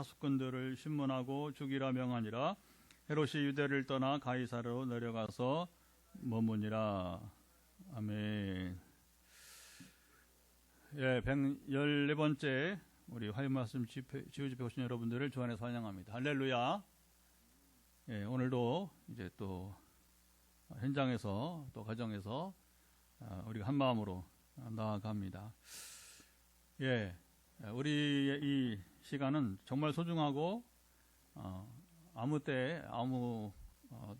파수꾼들을 신문하고 죽이라 명하니라. 헤롯이 유대를 떠나 가이사르로 내려가서 머무니라. 아멘. 예, 114번째 우리 화요일말씀 지우집회 오신 여러분들을 주 안에서 환영합니다. 할렐루야. 예, 오늘도 이제 또 현장에서 또 가정에서 우리가 한 마음으로 나아갑니다. 예, 우리의 이 시간은 정말 소중하고 아무 때 아무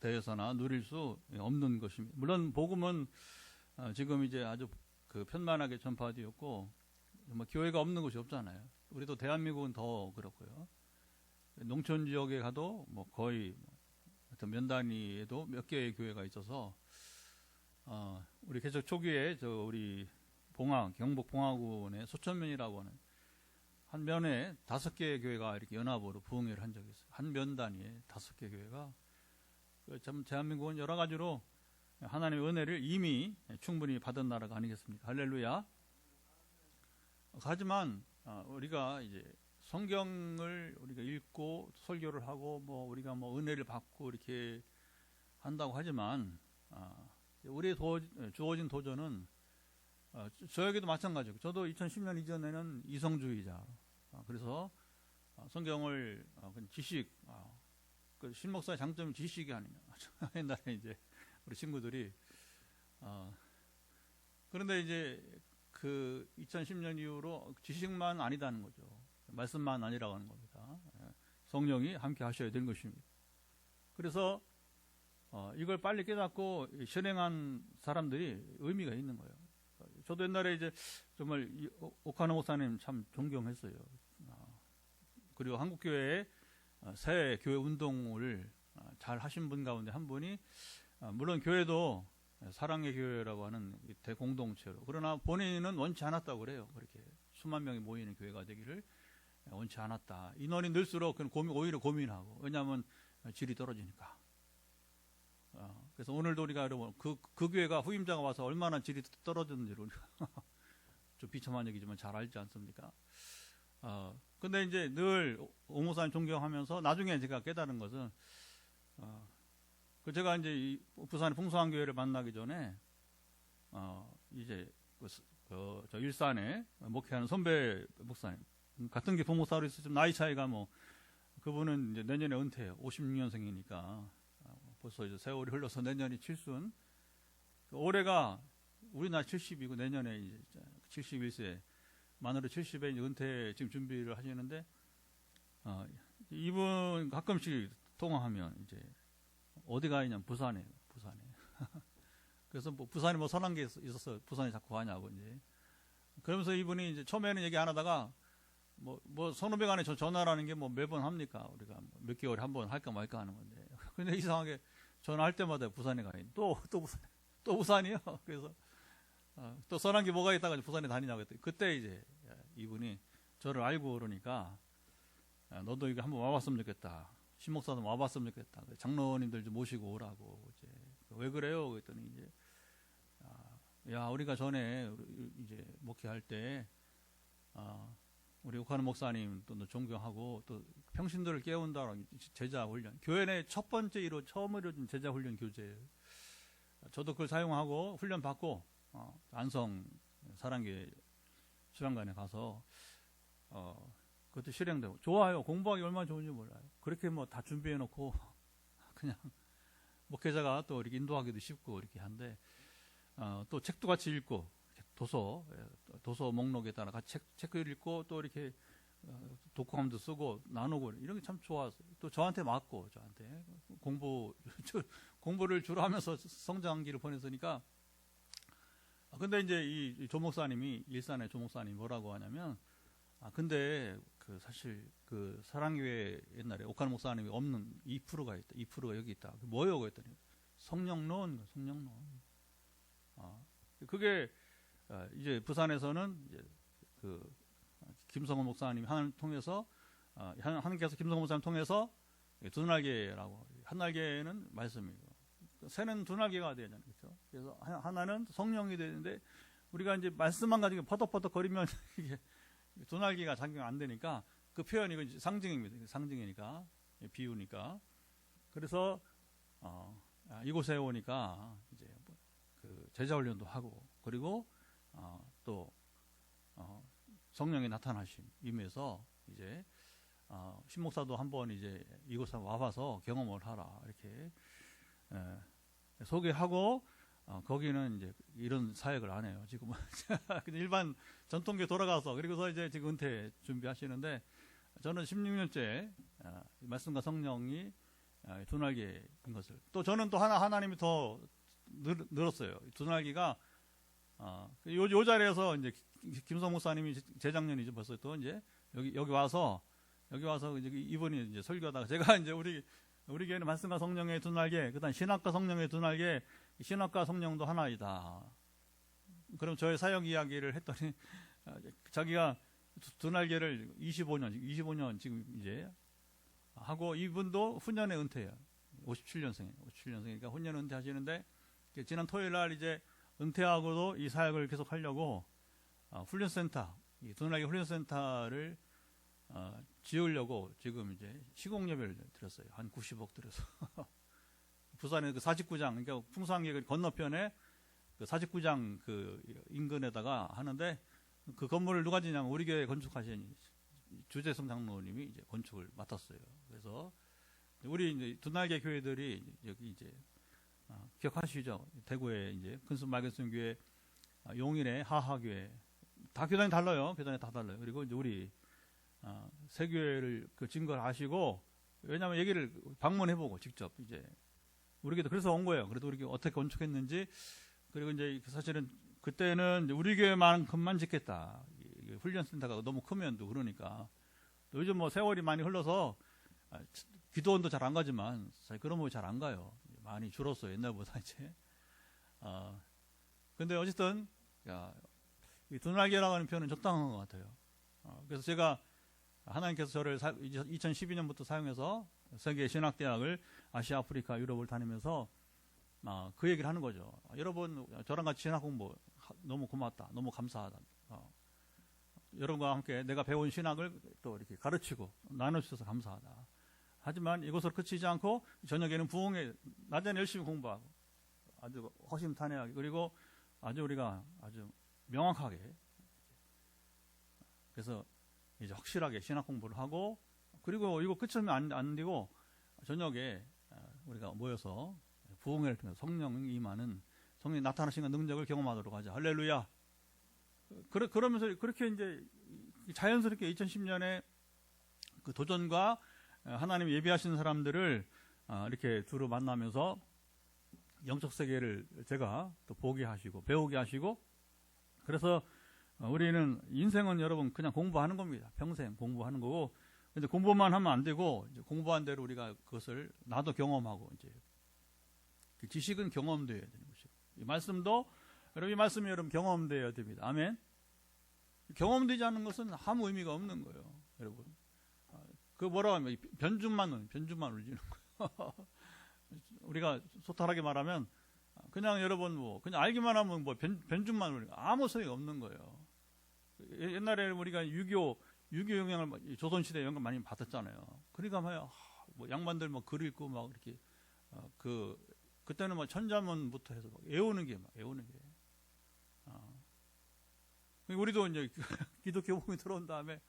데에서나 누릴 수 없는 것입니다. 물론 복음은 지금 이제 아주 편만하게 전파되었고 뭐 교회가 없는 곳이 없잖아요. 우리도 대한민국은 더 그렇고요. 농촌 지역에 가도 뭐 거의 어떤 면 단위에도 몇 개의 교회가 있어서 우리 개척 초기에 우리 경북 봉화군의 소천면이라고 하는 한 면에 5개의 교회가 이렇게 연합으로 부흥회를 한 적이 있어요. 한 면 단위에 5개 교회가. 참 대한민국은 여러 가지로 하나님의 은혜를 이미 충분히 받은 나라가 아니겠습니까? 할렐루야. 하지만 우리가 이제 성경을 우리가 읽고 설교를 하고 뭐 우리가 뭐 은혜를 받고 이렇게 한다고 하지만 우리의 주어진 도전은 저에게도 마찬가지고, 저도 2010년 이전에는 이성주의자. 그래서 성경을 지식, 신목사의 장점이 지식이 아니냐. 옛날에 이제 우리 친구들이 그런데 이제 2010년 이후로 지식만 아니다는 거죠. 말씀만 아니라고 하는 겁니다. 성령이 함께 하셔야 되는 것입니다. 그래서 이걸 빨리 깨닫고 실행한 사람들이 의미가 있는 거예요. 저도 옛날에 이제 정말 오카노 목사님 참 존경했어요. 그리고 한국교회의 새 교회 운동을 잘 하신 분 가운데 한 분이, 물론 교회도 사랑의 교회라고 하는 대공동체로, 그러나 본인은 원치 않았다고 그래요. 그렇게 수만 명이 모이는 교회가 되기를 원치 않았다. 인원이 늘수록 오히려 고민하고, 왜냐하면 질이 떨어지니까. 그래서 오늘도 우리가 여러분 그 교회가 후임자가 와서 얼마나 질이 떨어졌는지를 우리가 좀 비참한 얘기지만 잘 알지 않습니까? 근데 이제 늘 오 목사님 존경하면서 나중에 제가 깨달은 것은, 제가 이제 이 부산의 풍성한 교회를 만나기 전에 이제 저 일산에 목회하는 선배 목사님, 같은 게 부목사로 있어 좀 나이 차이가 뭐, 그분은 이제 내년에 은퇴해요. 56년생이니까 벌써 이제 세월이 흘러서 내년이 칠순. 올해가 우리 나이 70이고 내년에 이제 71세, 만으로 70에 이제 은퇴 지금 준비를 하시는데, 이분 가끔씩 통화하면 이제 어디 가 있냐면 부산에. 그래서 뭐 부산에 뭐 선한 게 있어서 부산에 자꾸 가냐고 이제. 그러면서 이분이 이제 처음에는 얘기 안 하다가 뭐 선후배 간에 전화라는 게 뭐 매번 합니까? 우리가 몇 개월에 한 번 할까 말까 하는 건데. 근데 이상하게 전화할 때마다 부산에 가 있는. 또 부산이요? 그래서 또 선한 게 뭐가 있다가 부산에 다니냐고 했더니, 그때 이제 이분이 저를 알고 그러니까, 너도 이거 한번 와봤으면 좋겠다. 신목사도 와봤으면 좋겠다. 장로님들 좀 모시고 오라고. 이제 왜 그래요? 그랬더니 이제 야, 우리가 전에 이제 목회할 때 우리 오카노 목사님 또 존경하고 또 평신도를 깨운다라는 제자 훈련, 교회 내 첫 번째 처음 이루어진 제자 훈련 교재예요. 저도 그걸 사용하고 훈련 받고 안성 사랑교회 수양관에 가서 그것도 실행되고 좋아요. 공부하기 얼마나 좋은지 몰라요. 그렇게 뭐 다 준비해 놓고 그냥 목회자가 또 이렇게 인도하기도 쉽고 이렇게 한데, 또 책도 같이 읽고, 도서 목록에 따라 같이 책 읽고, 또 이렇게 독후감도 쓰고 나누고 이런 게 참 좋았어요. 또 저한테 맞고, 저한테 공부를 주로 하면서 성장기를 보냈으니까. 근데 이제 이 조 목사님이, 일산의 조 목사님이 뭐라고 하냐면, 근데 사실 사랑교회 옛날에 오카노 목사님이 없는 2%가 있다. 2%가 여기 있다. 뭐예요? 그랬더니 성령론. 그게 이제 부산에서는 이제 김성호 목사님이 하나님 통해서, 하나님께서 김성호 목사님 통해서 두 날개라고, 한 날개는 말씀이고 새는 두 날개가 되잖아요. 그렇죠? 그래서 하나는 성령이 되는데, 우리가 이제 말씀만 가지고 퍼덕퍼덕 거리면 이게 두 날개가 작용 안 되니까 그 표현이 이건 상징입니다. 상징이니까, 비유니까. 그래서 이곳에 오니까 이제 그 제자 훈련도 하고, 그리고 또 성령의 나타나심 임해서 이제 신목사도 한번 이제 이곳에 와봐서 경험을 하라 이렇게 소개하고, 거기는 이제 이런 사역을 안 해요. 지금은 일반 전통교회 돌아가서, 그리고서 이제 지금 은퇴 준비하시는데, 저는 16년째 말씀과 성령이 두 날개인 것을, 또 저는 또 하나님이 더 늘었어요. 두 날개가 요 자리에서 이제 김성 목사님이 재작년이죠. 벌써 또 이제 여기 와서 이제 이분이 이제 설교하다가 제가 이제 우리 교회는 말씀과 성령의 두 날개, 그다음 신학과 성령의 두 날개, 신학과 성령도 하나이다. 그럼 저의 사역 이야기를 했더니 자기가 두 날개를 25년 지금 이제 하고, 이분도 훈련의 은퇴예요. 57년생이니까 훈련 은퇴하시는데, 지난 토요일 날 이제 은퇴하고도 이 사역을 계속 하려고 훈련센터, 이 두 날개 훈련센터를 지으려고 지금 이제 시공예배를 드렸어요. 한 90억 들여서. 부산의 그 49장, 그러니까 풍수항계 건너편에 그 49장 그 인근에다가 하는데, 그 건물을 누가 지냐면 우리 교회 건축하신 주재성 장로님이 이제 건축을 맡았어요. 그래서 우리 이제 두 날개 교회들이 여기 이제 기억하시죠? 대구에 이제 근순 맑은순 교회, 용인의 하하교회, 다 교단이 달라요. 교단이 다 달라요. 그리고 이제 우리 새 교회를 그 증거를 하시고, 왜냐하면 얘기를 방문해보고 직접 이제 우리 교회도 그래서 온 거예요. 그래도 우리 교회 어떻게 건축했는지, 그리고 이제 사실은 그때는 우리 교회만큼만 짓겠다. 훈련센터가 너무 크면 또 그러니까. 또 요즘 뭐 세월이 많이 흘러서 기도원도 잘 안 가지만 사실 그런 거 잘 안 가요. 많이 줄었어요. 옛날보다 이제. 근데 어쨌든 이 두 날개라고 하는 표현은 적당한 것 같아요. 그래서 제가 하나님께서 저를 2012년부터 사용해서 세계 신학대학을 아시아, 아프리카, 유럽을 다니면서 그 얘기를 하는 거죠. 여러분, 저랑 같이 신학 공부 너무 고맙다. 너무 감사하다. 여러분과 함께 내가 배운 신학을 또 이렇게 가르치고 나눠주셔서 감사하다. 하지만 이것으로 그치지 않고 저녁에는 부흥회, 낮에는 열심히 공부하고 아주 허심탄회하게, 그리고 아주 우리가 아주 명확하게, 그래서 이제 확실하게 신학 공부를 하고, 그리고 이거 끝이면 안 되고 저녁에 우리가 모여서 부흥회를 통해서 성령이 임하는, 성령이 나타나시는 능력을 경험하도록 하자. 할렐루야. 그러면서 그렇게 이제 자연스럽게 2010년에 그 도전과 하나님 예비하신 사람들을 이렇게 두루 만나면서 영적 세계를 제가 또 보게 하시고 배우게 하시고, 그래서 우리는 인생은 여러분 그냥 공부하는 겁니다. 평생 공부하는 거고, 이제 공부만 하면 안 되고, 이제 공부한 대로 우리가 그것을 나도 경험하고, 이제 그 지식은 경험되어야 되는 것이고, 이 말씀도 여러분, 이 말씀이 여러분 경험되어야 됩니다. 아멘. 경험되지 않는 것은 아무 의미가 없는 거예요, 여러분. 그 뭐라고 하면 변준만 울리는 거예요. 우리가 소탈하게 말하면 그냥 여러분 뭐 그냥 알기만 하면 뭐 변준만 울리는, 아무 소용이 없는 거예요. 옛날에 우리가 유교 영향을, 조선시대 영향을 많이 받았잖아요. 그러니까 뭐 양반들 뭐 글 읽고 막 이렇게 그때는 뭐 천자문부터 해서 막 외우는 게. 우리도 이제 기독교 복음이 들어온 다음에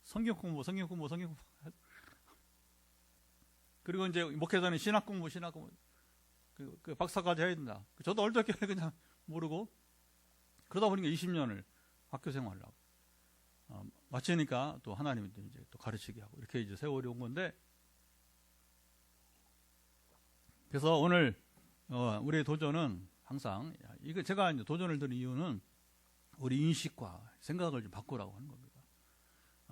성경 공부. 그리고 이제 목회자는 신학 공부. 그 박사까지 해야 된다. 저도 얼떨결에 그냥 모르고, 그러다 보니까 20년을 학교 생활을 하고, 마치니까 또 하나님이 이제 또 가르치게 하고, 이렇게 이제 세월이 온 건데, 그래서 오늘 우리의 도전은 항상, 이거 제가 이제 도전을 드린 이유는 우리 인식과 생각을 좀 바꾸라고 하는 겁니다.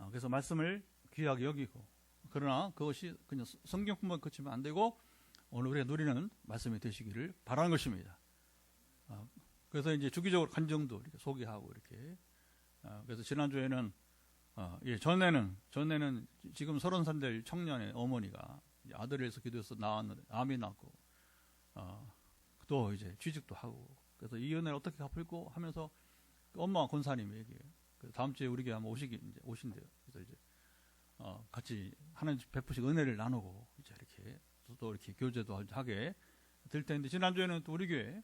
그래서 말씀을 귀하게 여기고, 그러나 그것이 그냥 성경 공부만 그치면 안 되고 오늘 우리가 누리는 말씀이 되시기를 바라는 것입니다. 그래서 이제 주기적으로 간증도 이렇게 소개하고 이렇게. 그래서 지난주에는 전에는 지금 30살 될 청년의 어머니가 아들에서 기도해서 나왔는데 암이 났고, 또 이제 취직도 하고, 그래서 이 은혜를 어떻게 갚을고 하면서 엄마 권사님이 얘기해요. 다음 주에 우리 교회 한번 오신대요. 그래서 이제 같이 하나님 베푸시고 은혜를 나누고 이제 이렇게 또 이렇게 교제도 하게 될 텐데, 지난주에는 또 우리 교회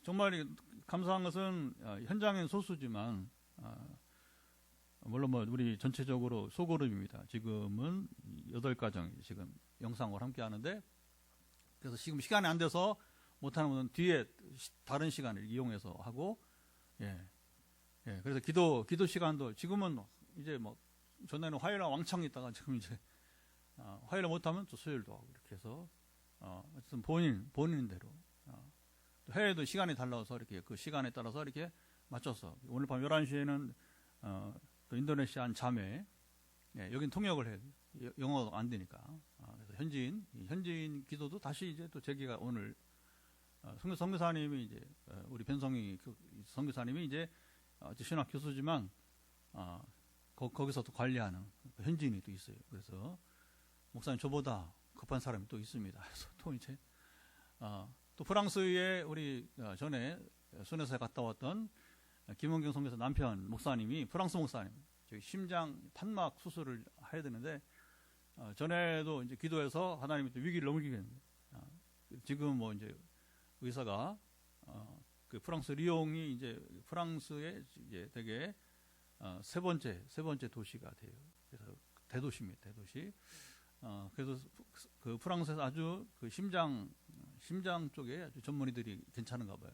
정말 감사한 것은 현장엔 소수지만 물론 뭐 우리 전체적으로 소그룹입니다. 지금은 8가정이 지금 영상으로 함께 하는데, 그래서 지금 시간이 안 돼서 못하는 분은 뒤에 다른 시간을 이용해서 하고, 그래서 기도 시간도 지금은 이제 뭐 전에는 화요일에 왕창 있다가 지금 이제 화요일에 못하면 또 수요일도 하고 이렇게 해서 어쨌든 본인대로 또 해외도 시간이 달라서 이렇게 그 시간에 따라서 이렇게 맞춰서 오늘 밤 11시에는 또 인도네시아 한 자매, 여긴 통역을 해요. 영어가 안 되니까. 그래서 현지인 기도도 다시 이제 또 재개가 오늘 선교사님이 이제 우리 변성희 선교사님이 이제 신학 교수지만 거기서 또 관리하는 현지인이 또 있어요. 그래서 목사님 저보다 급한 사람이 또 있습니다. 그래서 또 이제 또 프랑스에 우리 전에 순회사에 갔다 왔던 김원경 선교사 남편 목사님이 프랑스 목사님, 저기 심장 판막 수술을 해야 되는데 전에도 이제 기도해서 하나님이 또 위기를 넘기겠는데 지금 뭐 이제 의사가 그 프랑스 리옹이 이제 프랑스의 이제 되게 세 번째 도시가 돼요. 그래서 대도시입니다. 대도시. 그래서 그 프랑스에서 아주 그 심장 쪽에 아주 전문의들이 괜찮은가 봐요.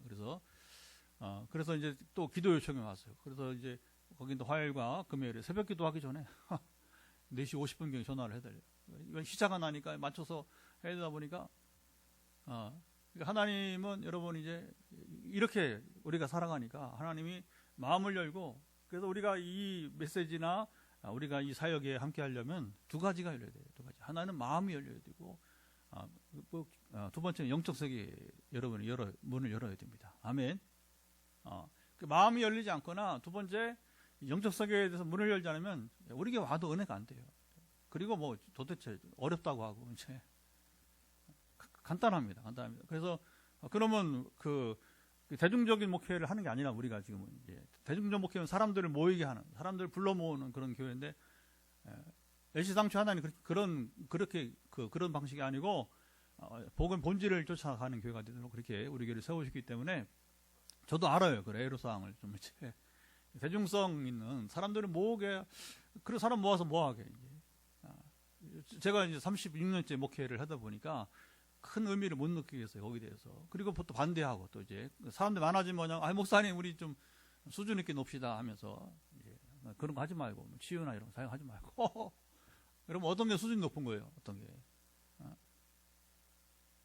그래서 이제 또 기도 요청이 왔어요. 그래서 이제 거기도 화요일과 금요일에 새벽 기도하기 전에 4시 50분경에 전화를 해달래요. 이건 시차가 나니까 맞춰서 해야 되다 보니까 하나님은 여러분 이제 이렇게 우리가 살아가니까 하나님이 마음을 열고, 그래서 우리가 이 메시지나 우리가 이 사역에 함께 하려면 두 가지가 열려야 돼요. 두 가지. 하나는 마음이 열려야 되고, 두 번째는 영적 세계 여러분이 문을 열어야 됩니다. 아멘. 그 마음이 열리지 않거나 두 번째 영적 세계에 대해서 문을 열지 않으면 우리에게 와도 은혜가 안 돼요. 그리고 뭐 도대체 어렵다고 하고 이제 간단합니다. 그래서 그러면 그 대중적인 목회를 하는 게 아니라 우리가 지금은 이제 대중적 목회는 사람들을 모이게 하는, 사람들을 불러 모으는 그런 교회인데, 애시당초 하나님 그렇게 그런 방식이 아니고 복음 본질을 쫓아가는 교회가 되도록 그렇게 우리 교회를 세우셨기 때문에 저도 알아요. 그 애로사항을 좀 이제 대중성 있는 사람들을 모으게, 그런 사람 모아서 뭐하게 이제 제가 이제 36년째 목회를 하다 보니까 큰 의미를 못 느끼겠어요, 거기에 대해서. 그리고 또 반대하고, 또 이제 사람들 많아지면 그냥 목사님 우리 좀 수준 있게 높시다 하면서 이제 그런 거 하지 말고 치유나 이런 거 사용하지 말고 여러분 어떤 게 수준이 높은 거예요? 어떤 게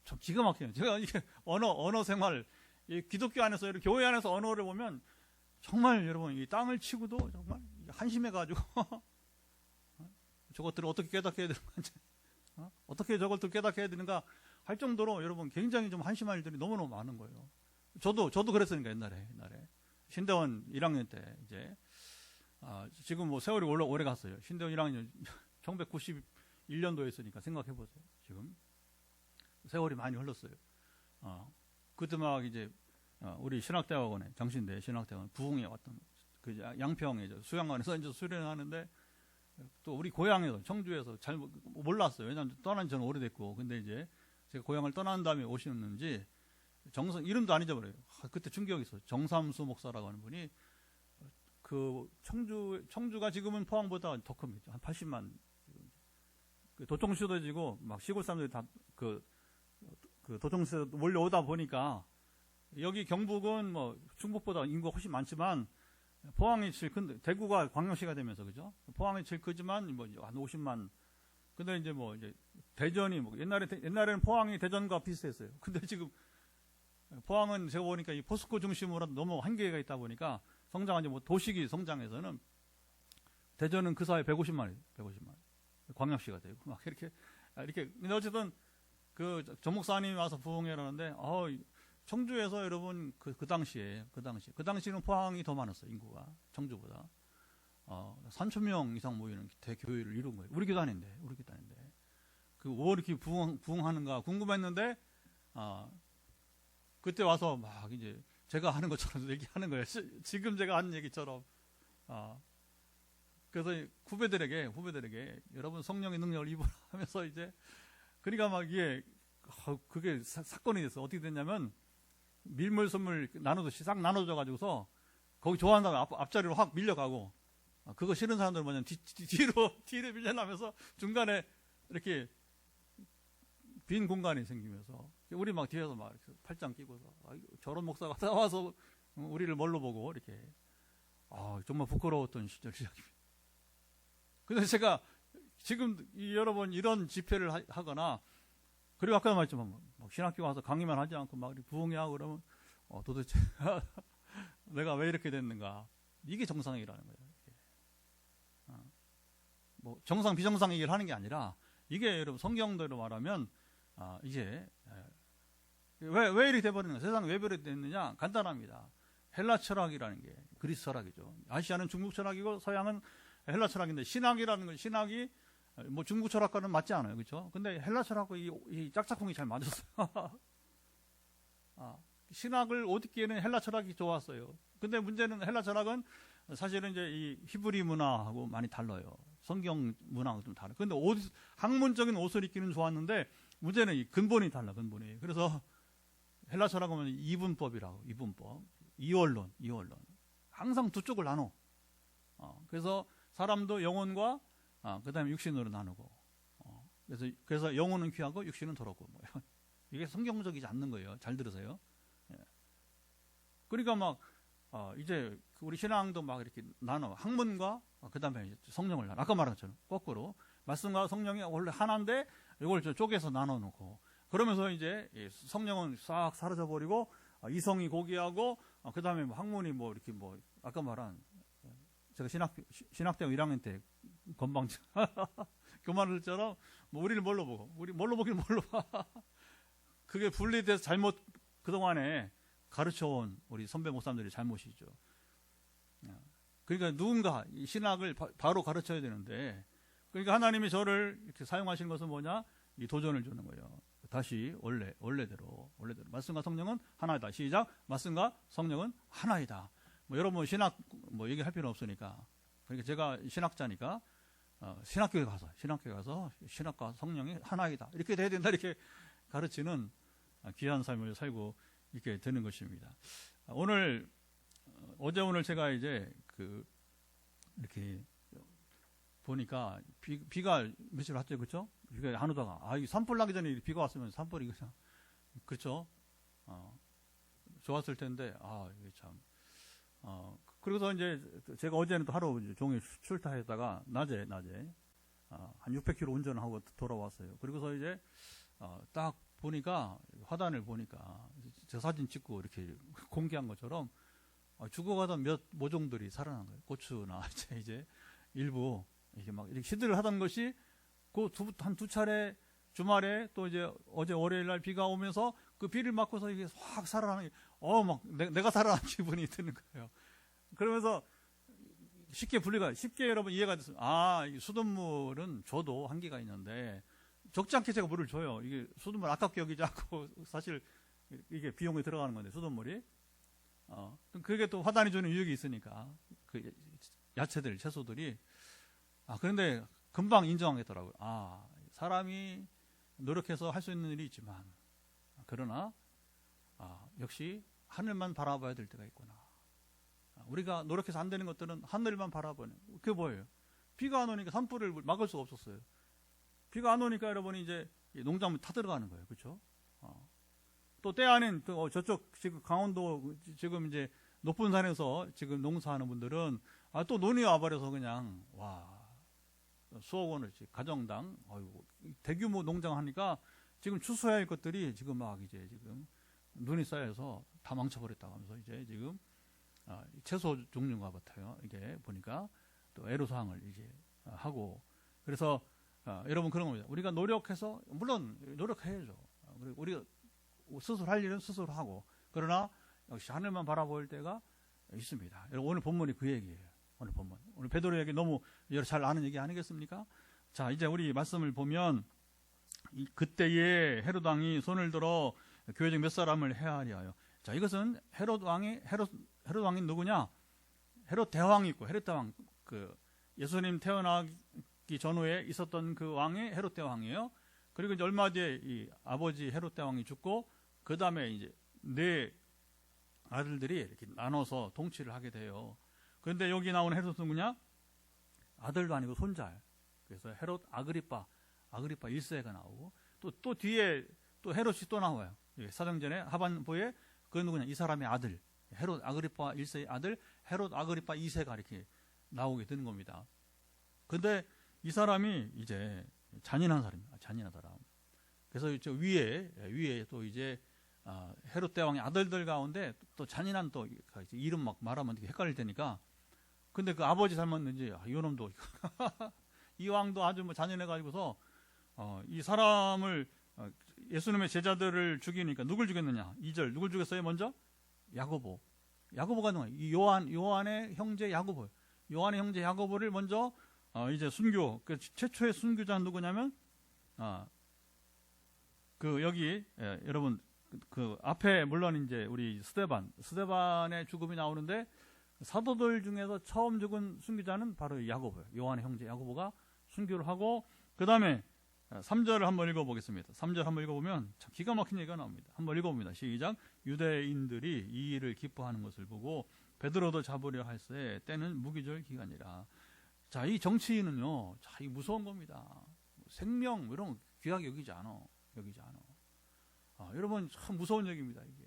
좀 기가 막혀요. 제가 이게 언어 생활, 이 기독교 안에서 이렇게 교회 안에서 언어를 보면 정말 여러분 이 땅을 치고도 정말 한심해가지고 저것들을 어떻게 깨닫게 해야 되는가, 어떻게 저것들 깨닫게 해야 되는가 할 정도로 여러분 굉장히 좀 한심한 일들이 너무너무 많은 거예요. 저도 그랬으니까 옛날에 신대원 1학년 때 이제 지금 뭐 세월이 오래 갔어요. 신대원 1학년 1991년도에 있으니까 생각해 보세요. 지금 세월이 많이 흘렀어요. 그때 막 이제 우리 신학대학원에 장신대 신학대학원 부흥에 왔던 그 양평에 수양관에서 이제 수련하는데 또 우리 고향에서 청주에서 잘 몰랐어요. 왜냐하면 떠난 지는 오래됐고, 근데 이제 제가 고향을 떠난 다음에 오시는지 이름도 안 잊어버려요. 그때 충격이 있어요. 정삼수 목사라고 하는 분이 그 청주가 지금은 포항보다 더 큽니다. 한 80만. 그 도청시도 지고 막 시골 사람들이 다 그 도청시에 몰려오다 보니까 여기 경북은 뭐 충북보다 인구가 훨씬 많지만 포항이 제일 큰데, 대구가 광역시가 되면서 그죠? 포항이 제일 크지만 뭐 한 50만. 근데 이제 뭐 이제 대전이 뭐 옛날에는 포항이 대전과 비슷했어요. 근데 지금 포항은 제가 보니까 이 포스코 중심으로 너무 한계가 있다 보니까 성장하지 뭐 도시기 성장에서는 대전은 그 사이 150만이에요. 150만. 광역시가 되고 막 이렇게. 근데 어쨌든 그 정 목사님이 와서 부흥회라는데 청주에서 여러분 그 당시에는 포항이 더 많았어요. 인구가 청주보다 3,000명 이상 모이는 대교회를 이룬 거예요. 우리 교단인데 그 왜 이렇게 부흥하는가 궁금했는데 그때 와서 막 이제 제가 하는 것처럼 얘기하는 거예요. 지금 제가 하는 얘기처럼 그래서 후배들에게 여러분 성령의 능력을 입으라 하면서 이제 그러니까 막 이게 그게 사건이 됐어. 어떻게 됐냐면 밀물 선물 나누듯이 싹 나눠져 가지고서 거기 좋아한다고 앞자리로 확 밀려가고 그거 싫은 사람들은 뭐냐면 뒤로 밀려나면서 중간에 이렇게 빈 공간이 생기면서 우리 막 뒤에서 막 이렇게 팔짱 끼고서 저런 목사가 나와서 우리를 뭘로 보고 이렇게 정말 부끄러웠던 시작입니다. 근데 제가 지금 여러분 이런 집회를 하거나 그리고 아까 말했지만 막 신학교 가서 강의만 하지 않고 막 부흥회하고 그러면 도대체 내가 왜 이렇게 됐는가. 이게 정상이라는 거예요. 뭐 정상 비정상 얘기를 하는 게 아니라 이게 여러분 성경대로 말하면 이제 왜 이렇게 돼버리는가. 세상이 왜 이렇게 됐느냐. 간단합니다. 헬라 철학이라는 게 그리스 철학이죠. 아시아는 중국 철학이고 서양은 헬라 철학인데 신학이라는 건 신학이 뭐 중국 철학과는 맞지 않아요. 그렇죠? 근데 헬라 철학과 이 짝짝꿍이 잘 맞았어요. 신학을 얻기에는 헬라 철학이 좋았어요. 근데 문제는 헬라 철학은 사실은 이제 이 히브리 문화하고 많이 달라요. 성경 문화하고 좀 다르요. 근데 학문적인 옷을 입기는 좋았는데 문제는 이 근본이 달라, 근본이. 그래서 헬라 철학은 이분법이라고, 이분법. 이원론. 항상 두 쪽을 나눠. 그래서 사람도 영혼과 그 다음에 육신으로 나누고. 그래서 영혼은 귀하고 육신은 더럽고. 뭐. 이게 성경적이지 않는 거예요. 잘 들으세요. 예. 그러니까 막 이제 우리 신앙도 막 이렇게 나눠. 학문과 그 다음에 성령을 나눠. 아까 말한 것처럼 거꾸로 말씀과 성령이 원래 하나인데 이걸 쪼개서 나눠 놓고 그러면서 이제 성령은 싹 사라져 버리고 이성이 고귀하고 그 다음에 뭐 학문이 뭐 이렇게 뭐 아까 말한 제가 신학대학 1학년 때 건방 교만을처럼 뭐 우리를 뭘로 보고 우리 뭘로 보긴 뭘로 봐. 그게 분리돼서 잘못 그동안에 가르쳐온 우리 선배 목사님들이 잘못이죠. 그러니까 누군가 이 신학을 바로 가르쳐야 되는데 그러니까 하나님이 저를 이렇게 사용하시는 것은 뭐냐? 이 도전을 주는 거예요. 다시 원래대로 말씀과 성령은 하나이다. 시작. 말씀과 성령은 하나이다. 뭐 여러분 신학 뭐 얘기할 필요 없으니까. 그러니까 제가 신학자니까 신학교에 가서 신학과 성령이 하나이다. 이렇게 돼야 된다. 이렇게 가르치는 귀한 삶을 살고 있게 되는 것입니다. 오늘 제가 이제 이렇게 보니까 비가 며칠 왔죠, 그렇죠? 비가 안 오다가 이 산불 나기 전에 비가 왔으면 산불이 그냥 그렇죠? 좋았을 텐데 이게 참 그래서 이제 제가 어제는 또 하루 종일 출타했다가 낮에 한 600km 운전하고 돌아왔어요. 그리고서 이제 딱 보니까 화단을 보니까 제 사진 찍고 이렇게 공개한 것처럼 죽어가던 몇 모종들이 살아난 거예요. 고추나 이제 일부 이렇게 막 이렇게 시들을 하던 것이 한 두 차례 주말에 또 이제 어제 월요일 날 비가 오면서 그 비를 맞고서 이게 확 살아나는 게 막 내가 살아난 기분이 드는 거예요. 그러면서 쉽게 여러분 이해가 됐어요. 이 수돗물은 줘도 한계가 있는데 적지 않게 제가 물을 줘요. 이게 수돗물 아깝게 여기지 않고 사실 이게 비용이 들어가는 건데 수돗물이 그게 또 화단이 주는 유익이 있으니까 그 야채들 채소들이 그런데 금방 인정하겠더라고요. 사람이 노력해서 할 수 있는 일이 있지만 그러나 역시 하늘만 바라봐야 될 때가 있구나. 우리가 노력해서 안 되는 것들은 하늘만 바라보는. 그게 뭐예요? 비가 안 오니까 산불을 막을 수가 없었어요. 비가 안 오니까 여러분이 이제 농작물 타들어가는 거예요. 그렇죠? 또 때 안엔 저쪽 지금 강원도 지금 이제 높은 산에서 지금 농사하는 분들은 또 눈이 와버려서 그냥 수억 원어치 가정당 대규모 농장하니까 지금 추수해야 할 것들이 지금 막 이제 지금 눈이 쌓여서 다 망쳐버렸다고 하면서 이제 지금 채소 종류가 같아요. 이게 보니까 또 애로사항을 이제 하고 그래서 여러분 그런 겁니다. 우리가 노력해서 물론 노력해야죠. 그리고 우리가 스스로 할 일은 스스로 하고 그러나 역시 하늘만 바라볼 때가 있습니다. 여러분 오늘 본문이 그 얘기예요. 오늘 베드로 얘기 너무 잘 아는 얘기 아니겠습니까? 자 이제 우리 말씀을 보면 그때에 헤롯 왕이 손을 들어 교회 중 몇 사람을 해하리하여. 자 이것은 헤롯 왕이 누구냐? 헤롯 대왕이 있고 헤롯 대왕 예수님 태어나기 전후에 있었던 그 왕이 헤롯 대왕이에요. 그리고 이제 얼마 뒤에 이 아버지 헤롯 대왕이 죽고 그 다음에 이제 네 아들들이 이렇게 나눠서 통치를 하게 돼요. 그런데 여기 나오는 헤롯은 누구냐? 아들도 아니고 손자. 그래서 헤롯 아그리파 1세가 나오고 또 뒤에 또 헤롯이 또 나와요. 사도행전의 하반부에 그건 누구냐? 이 사람의 아들 헤롯 아그리파 1세의 아들 헤롯 아그리파 2세가 이렇게 나오게 되는 겁니다. 근데 이 사람이 이제 잔인한 사람입니다. 잔인한 사람. 그래서 위에 또 이제 헤롯 대왕의 아들들 가운데 또 잔인한 또 이름 막 말하면 되게 헷갈릴 테니까. 근데 그 아버지 닮았는지 이놈도 이 왕도 아주 뭐 잔인해가지고서 이 사람을 예수님의 제자들을 죽이니까 누굴 죽였느냐? 2절 누굴 죽였어요? 먼저 야고보가 누구야? 이 요한의 형제 야고보. 요한의 형제 야고보를 먼저 이제 순교. 그 최초의 순교자는 누구냐면 그 여기 여러분 그 앞에 물론 이제 우리 스데반의 죽음이 나오는데 사도들 중에서 처음 죽은 순교자는 바로 야고보예요. 요한의 형제 야고보가 순교를 하고 그 다음에 3절을 한번 읽어보겠습니다. 3절 한번 읽어보면 참 기가 막힌 얘기가 나옵니다. 한번 읽어봅니다. 시작. 유대인들이 이 일을 기뻐하는 것을 보고 베드로도 잡으려 할세 때는 무기절 기간이라. 자, 이 정치인은요, 자, 이 무서운 겁니다. 생명 이런 거 귀하게 여기지 않아. 여러분 참 무서운 얘기입니다 이게.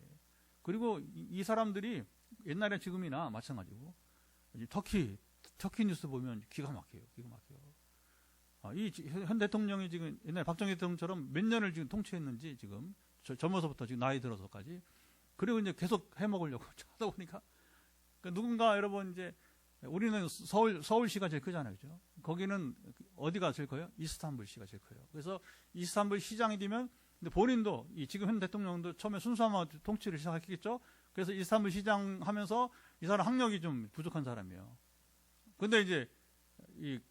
그리고 이 사람들이 옛날에 지금이나 마찬가지고 터키 뉴스 보면 기가 막혀요. 이 현 대통령이 지금 옛날 박정희 대통령처럼 몇 년을 지금 통치했는지 지금 젊어서부터 지금 나이 들어서까지 그리고 이제 계속 해먹으려고 하다 보니까 그러니까 누군가 여러분 이제 우리는 서울시가 제일 크잖아요, 그죠? 거기는 어디가 제일 커요? 이스탄불시가 제일 커요. 그래서 이스탄불 시장이 되면 근데 본인도 지금 현 대통령도 처음에 순수한 통치를 시작했겠죠. 그래서 이스탄불 시장 하면서 이 사람 학력이 좀 부족한 사람이에요. 근데 이제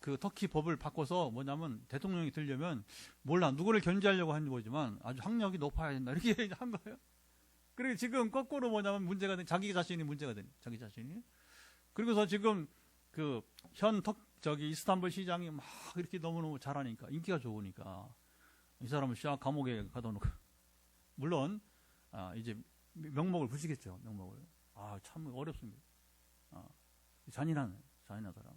그 터키 법을 바꿔서 뭐냐면 대통령이 되려면 몰라 누구를 견제하려고 하는 거지만 아주 학력이 높아야 된다 이렇게 한 거예요. 그리고 지금 거꾸로 뭐냐면 문제가 된 자기 자신이 문제가 된 자기 자신이. 그리고서 지금 그 현 이스탄불 시장이 막 이렇게 너무너무 잘하니까 인기가 좋으니까 이 사람을 샥 감옥에 가둬놓고 물론 이제 명목을 부시겠죠. 명목을. 참 어렵습니다. 잔인한 사람.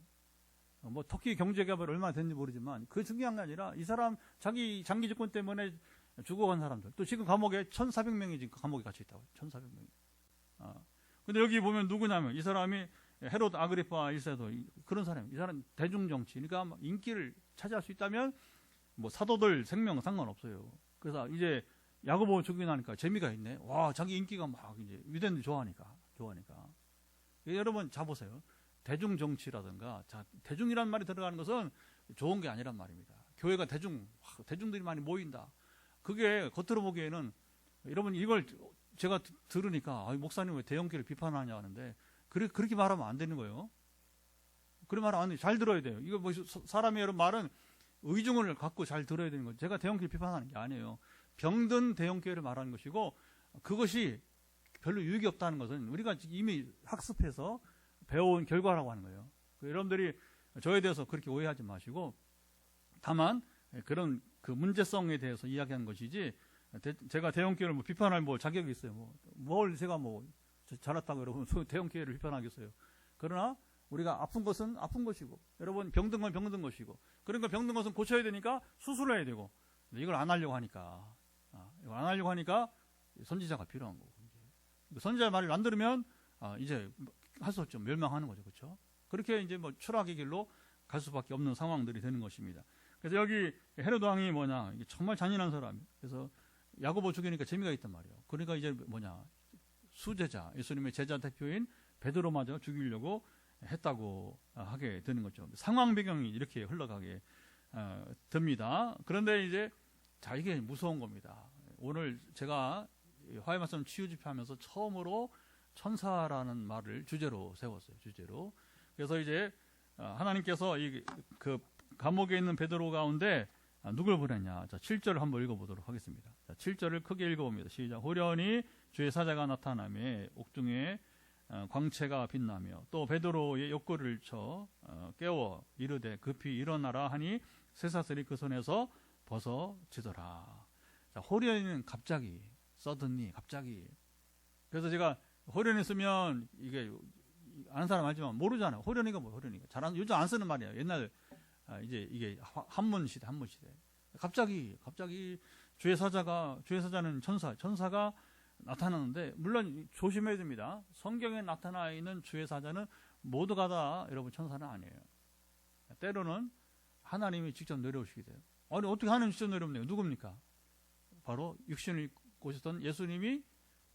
뭐 터키 경제 개발이 얼마나 됐는지 모르지만 그 중요한 게 아니라 이 사람 자기 장기 집권 때문에 죽어간 사람들 또 지금 감옥에 1,400명이 지금 감옥에 갇혀 있다고. 1,400명이. 근데 여기 보면 누구냐면 이 사람이 헤롯 아그리파 1세도 그런 사람이에요. 이 사람 대중정치. 그러니까 인기를 차지할 수 있다면 뭐 사도들 생명 상관없어요. 그래서 이제 야고보 죽이고 나니까 재미가 있네. 와, 자기 인기가 막 이제 유대인들 좋아하니까. 여러분 자보세요. 대중정치라든가 대중이란 말이 들어가는 것은 좋은 게 아니란 말입니다. 교회가 대중들이 많이 모인다. 그게 겉으로 보기에는 여러분 이걸 제가 들으니까 목사님 왜 대형교회를 비판하냐 하는데 그렇게 말하면 안 되는 거예요. 그런 말은 안 돼요. 잘 들어야 돼요. 이거 뭐 사람의 여러 말은 의중을 갖고 잘 들어야 되는 거죠. 제가 대형교회 비판하는 게 아니에요. 병든 대형교회를 말하는 것이고 그것이 별로 유익이 없다는 것은 우리가 이미 학습해서 배워온 결과라고 하는 거예요. 여러분들이 저에 대해서 그렇게 오해하지 마시고 다만 그런 그 문제성에 대해서 이야기하는 것이지 제가 대형교회를 뭐 비판할 뭐 자격이 있어요. 뭘 제가 뭐 잘났다고 여러분 대형교회를 비판하겠어요. 그러나 우리가 아픈 것은 아픈 것이고 여러분 병든 건 병든 것이고 그러니까 병든 것은 고쳐야 되니까 수술을 해야 되고 이걸 안 하려고 하니까 선지자가 필요한 거고 선지자의 말을 안 들으면 이제 할 수 없죠. 멸망하는 거죠. 그렇죠? 그렇게 이제 뭐 추락의 길로 갈 수밖에 없는 상황들이 되는 것입니다. 그래서 여기 헤롯 왕이 뭐냐? 이게 정말 잔인한 사람이에요. 그래서 야고보 죽이니까 재미가 있단 말이에요. 그러니까 이제 뭐냐? 수제자, 예수님의 제자 대표인 베드로마저 죽이려고 했다고 하게 되는 거죠. 상황 배경이 이렇게 흘러가게 됩니다. 그런데 이제 이게 무서운 겁니다. 오늘 제가 화해 말씀 치유 집회하면서 처음으로 천사라는 말을 주제로 세웠어요. 그래서 이제 하나님께서 그 감옥에 있는 베드로 가운데 누굴 보냈냐. 자, 7절을 한번 읽어보도록 하겠습니다. 자, 7절을 크게 읽어봅니다. 시작. 호련히 주의 사자가 나타나며 옥중에 광채가 빛나며 또 베드로의 옆구리를 쳐 깨워 이르되 급히 일어나라 하니 쇠사슬이 그 손에서 벗어지더라. 자, 호련히는 갑자기, 서든니, 갑자기. 그래서 제가 호련히 쓰면 이게 아는 사람 알지만 모르잖아요. 호련히가 뭐 호련히가. 요즘 안 쓰는 말이에요. 옛날 이제 이게 한문 시대. 갑자기 주의 사자는 천사가 나타나는데, 물론 조심해야 됩니다. 성경에 나타나 있는 주의 사자는 모두가 다 여러분 천사는 아니에요. 때로는 하나님이 직접 내려오시게 돼요. 아니, 어떻게 하나님이 직접 내려옵니까? 누굽니까? 바로 육신을 입고 오셨던 예수님이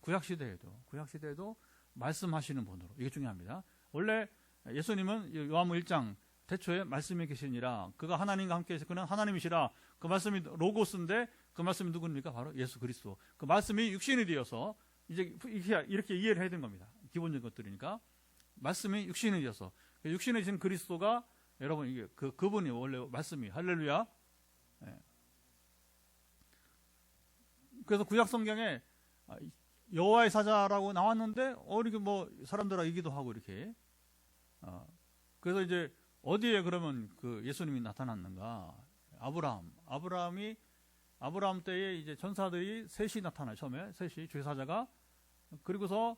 구약시대에도 말씀하시는 분으로. 이게 중요합니다. 원래 예수님은 요한복음 1장 태초에 말씀이 계시니라. 그가 하나님과 함께 계셔. 그는 하나님이시라. 그 말씀이 로고스인데 그 말씀이 누구입니까? 바로 예수 그리스도. 그 말씀이 육신이 되어서 이제 이렇게 이해를 해야 되는 겁니다. 기본적인 것들이니까. 말씀이 육신이 되어서. 육신이 되신 그리스도가 여러분 이게 그분이 원래 말씀이 할렐루야. 네. 그래서 구약 성경에 여호와의 사자라고 나왔는데 이렇게 뭐 사람들하고 얘기도 하고 이렇게. 그래서 이제 어디에 그러면 그 예수님이 나타났는가? 아브라함 때에 이제 전사들이 셋이 나타나요. 처음에 셋이 주의 사자가. 그리고서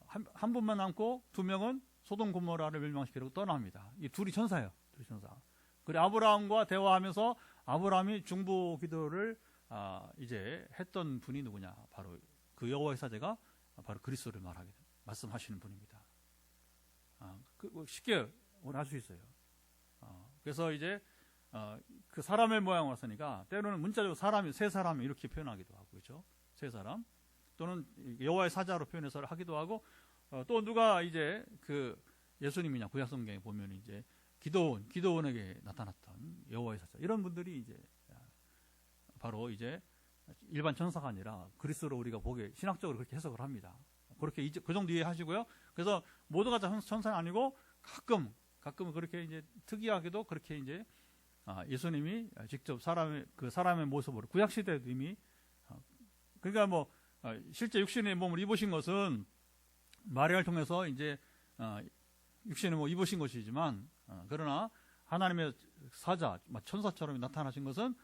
한 분만 남고 두 명은 소돔 고모라를 멸망시키려고 떠납니다. 이 둘이 천사예요. 둘이 천사. 그리고 아브라함과 대화하면서 아브라함이 중보 기도를 이제 했던 분이 누구냐? 바로 그 여호와의 사자가 바로 그리스도를 말씀하시는 분입니다. 쉽게 오늘 할 수 있어요. 그래서 이제 그 사람의 모양으로 왔으니까 때로는 문자적으로 세 사람이 이렇게 표현하기도 하고, 그렇죠? 세 사람 또는 여호와의 사자로 표현해서 하기도 하고, 또 누가 이제 그 예수님이냐 구약 성경에 보면 이제 기도원에게 나타났던 여호와의 사자, 이런 분들이 이제 바로 이제 일반 천사가 아니라 그리스도로 우리가 보기에 신학적으로 그렇게 해석을 합니다. 그렇게 이제 그 정도 이해하시고요. 그래서 모두가 다 천사는 아니고 가끔 그렇게 이제 특이하게도 그렇게 이제 예수님이 직접 사람의 모습으로 구약 시대에도 이미 그러니까 뭐 실제 육신의 몸을 입으신 것은 마리아를 통해서 이제 육신의 몸을 입으신 것이지만, 그러나 하나님의 사자 천사처럼 나타나신 것은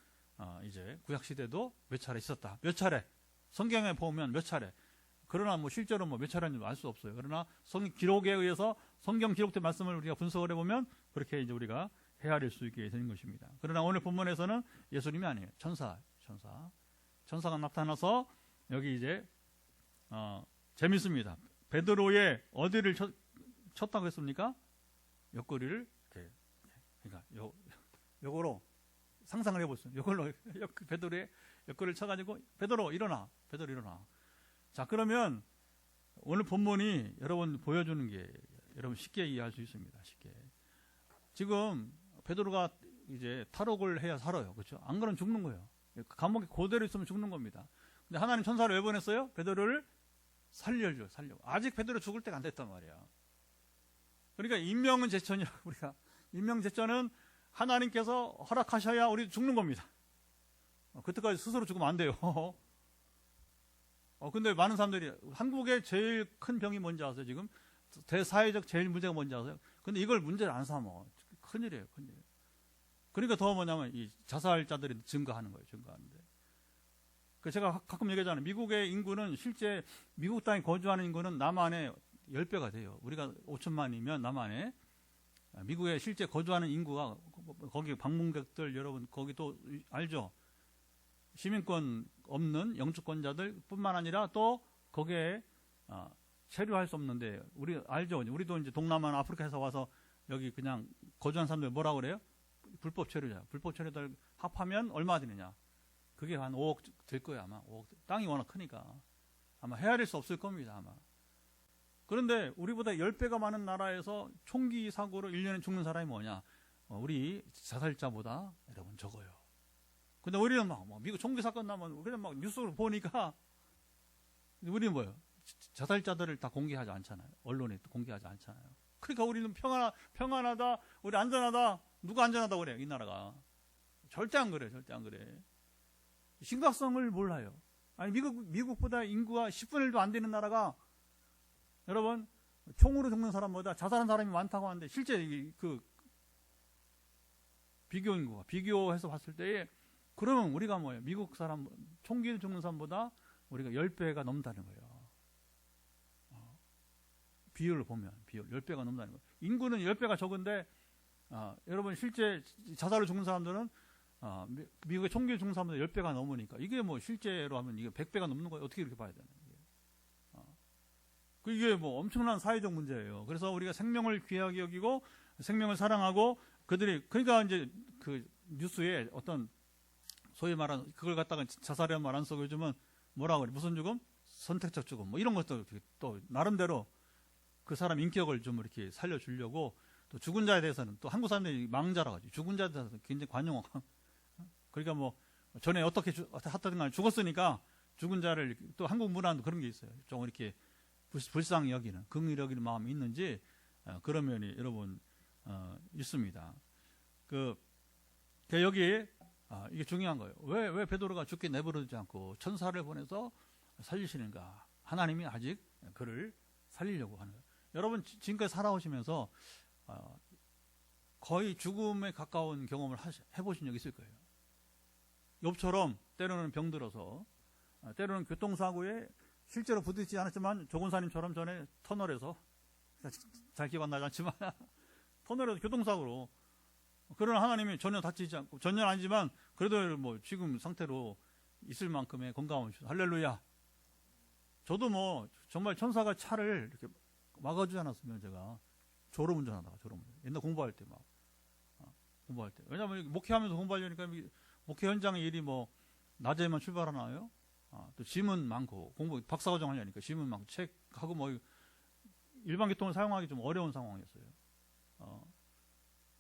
이제 구약 시대도 몇 차례 있었다. 몇 차례 성경에 보면 몇 차례. 그러나 뭐 실제로 몇 차례인지 알 수 없어요. 그러나 기록에 의해서 성경 기록된 말씀을 우리가 분석을 해보면 그렇게 이제 우리가 헤아릴 수 있게 되는 것입니다. 그러나 오늘 본문에서는 예수님이 아니에요. 천사가 나타나서 여기 이제 재밌습니다. 베드로의 어디를 쳤다고 했습니까? 옆구리를 이렇게, 그러니까 요거로 상상을 해보세요. 요걸로 베드로의 옆구리를 쳐가지고 베드로 일어나. 자, 그러면 오늘 본문이 여러분 보여주는 게 여러분 쉽게 이해할 수 있습니다. 쉽게. 지금 베드로가 이제 탈옥을 해야 살아요. 그렇죠? 안 그러면 죽는 거예요. 감옥에 그대로 있으면 죽는 겁니다. 근데 하나님 천사를 왜 보냈어요? 베드로를 살려고. 아직 베드로 죽을 때가 안 됐단 말이야. 그러니까 임명은 제천이라고, 우리가 임명 제천은 하나님께서 허락하셔야 우리 죽는 겁니다. 그때까지 스스로 죽으면 안 돼요. 근데 많은 사람들이 한국의 제일 큰 병이 뭔지 아세요? 지금 대사회적 제일 문제가 뭔지 아세요? 근데 이걸 문제를 안 삼어. 큰일이에요. 그러니까 더 뭐냐면 이 자살자들이 증가하는데. 제가 가끔 얘기하잖아요. 미국의 인구는 실제 미국 땅에 거주하는 인구는 남한의 10배가 돼요. 우리가 5천만이면 남한에 미국에 실제 거주하는 인구가, 거기 방문객들 여러분 거기 또 알죠? 시민권 없는 영주권자들 뿐만 아니라 또 거기에 체류할 수 없는데, 우리 알죠? 우리도 이제 동남아나 아프리카에서 와서 여기 그냥 거주한 사람들 뭐라고 그래요? 불법 체류자. 불법 체류자들 합하면 얼마 되느냐? 그게 한 5억 될 거예요, 아마. 5억. 땅이 워낙 크니까 아마 헤아릴 수 없을 겁니다, 아마. 그런데 우리보다 10배가 많은 나라에서 총기 사고로 1년에 죽는 사람이 뭐냐? 우리 자살자보다 여러분 적어요. 근데 우리는 미국 총기 사건 나면 우리는 뉴스로 보니까 우리는 뭐예요? 자살자들을 다 공개하지 않잖아요. 언론에 공개하지 않잖아요. 그러니까 우리는 평안하다, 우리 안전하다. 누가 안전하다고 그래요, 이 나라가? 절대 안 그래. 심각성을 몰라요. 아니, 미국보다 인구가 10분의 1도 안 되는 나라가 여러분 총으로 죽는 사람보다 자살한 사람이 많다고 하는데 실제 그 비교인 거야. 비교해서 봤을 때에 그러면 우리가 뭐예요? 미국 사람 총기로 죽는 사람보다 우리가 10배가 넘다는 거예요. 비율을 보면 비율 10배가 넘다는 거예요. 인구는 10배가 적은데 여러분 실제 자살로 죽는 사람들은 미국의 총기로 죽는 사람보다 10배가 넘으니까 이게 뭐 실제로 하면 이게 100배가 넘는 거예요. 어떻게 이렇게 봐야 되나? 이게 뭐 엄청난 사회적 문제예요. 그래서 우리가 생명을 귀하게 여기고 생명을 사랑하고 그러니까 이제 그 뉴스에 어떤 소위 말하는 그걸 갖다가 자살이라는 말 안 쓰고 요즘은 뭐라고 그래? 무슨 죽음? 선택적 죽음. 뭐 이런 것도 또 나름대로 그 사람 인격을 좀 이렇게 살려주려고 또 죽은 자에 대해서는 또 한국 사람들이 망자라 가지고 죽은 자에 대해서 굉장히 관용하고 그러니까 뭐 전에 어떻게 하든 간에 죽었으니까 죽은 자를 또 한국 문화도 그런 게 있어요. 좀 이렇게 불쌍히 여기는 긍휼히 여기는 마음이 있는지 그런 면이 여러분 있습니다. 여기 이게 중요한 거예요. 왜 베드로가 죽게 내버려두지 않고 천사를 보내서 살리시는가? 하나님이 아직 그를 살리려고 하는 거예요. 여러분 지금까지 살아오시면서 거의 죽음에 가까운 경험을 해보신 적 있을 거예요. 욥처럼 때로는 병들어서 때로는 교통사고에 실제로 부딪히지 않았지만 조건사님처럼 전에 터널에서 잘 기억 안 나지 않지만 터널에서 교통사고로 그러나 하나님이 전혀 다치지 않고 전혀 아니지만 그래도 뭐 지금 상태로 있을 만큼의 건강을 주셔서 할렐루야. 저도 뭐 정말 천사가 차를 이렇게 막아주지 않았으면 제가 졸음운전하다가 옛날 공부할 때 막 공부할 때 왜냐하면 목회하면서 공부하려니까 목회 현장의 일이 뭐 낮에만 출발하나요? 또 짐은 많고 공부 박사과정 하려니까 짐은 많고 책하고 뭐 일반 교통을 사용하기 좀 어려운 상황이었어요.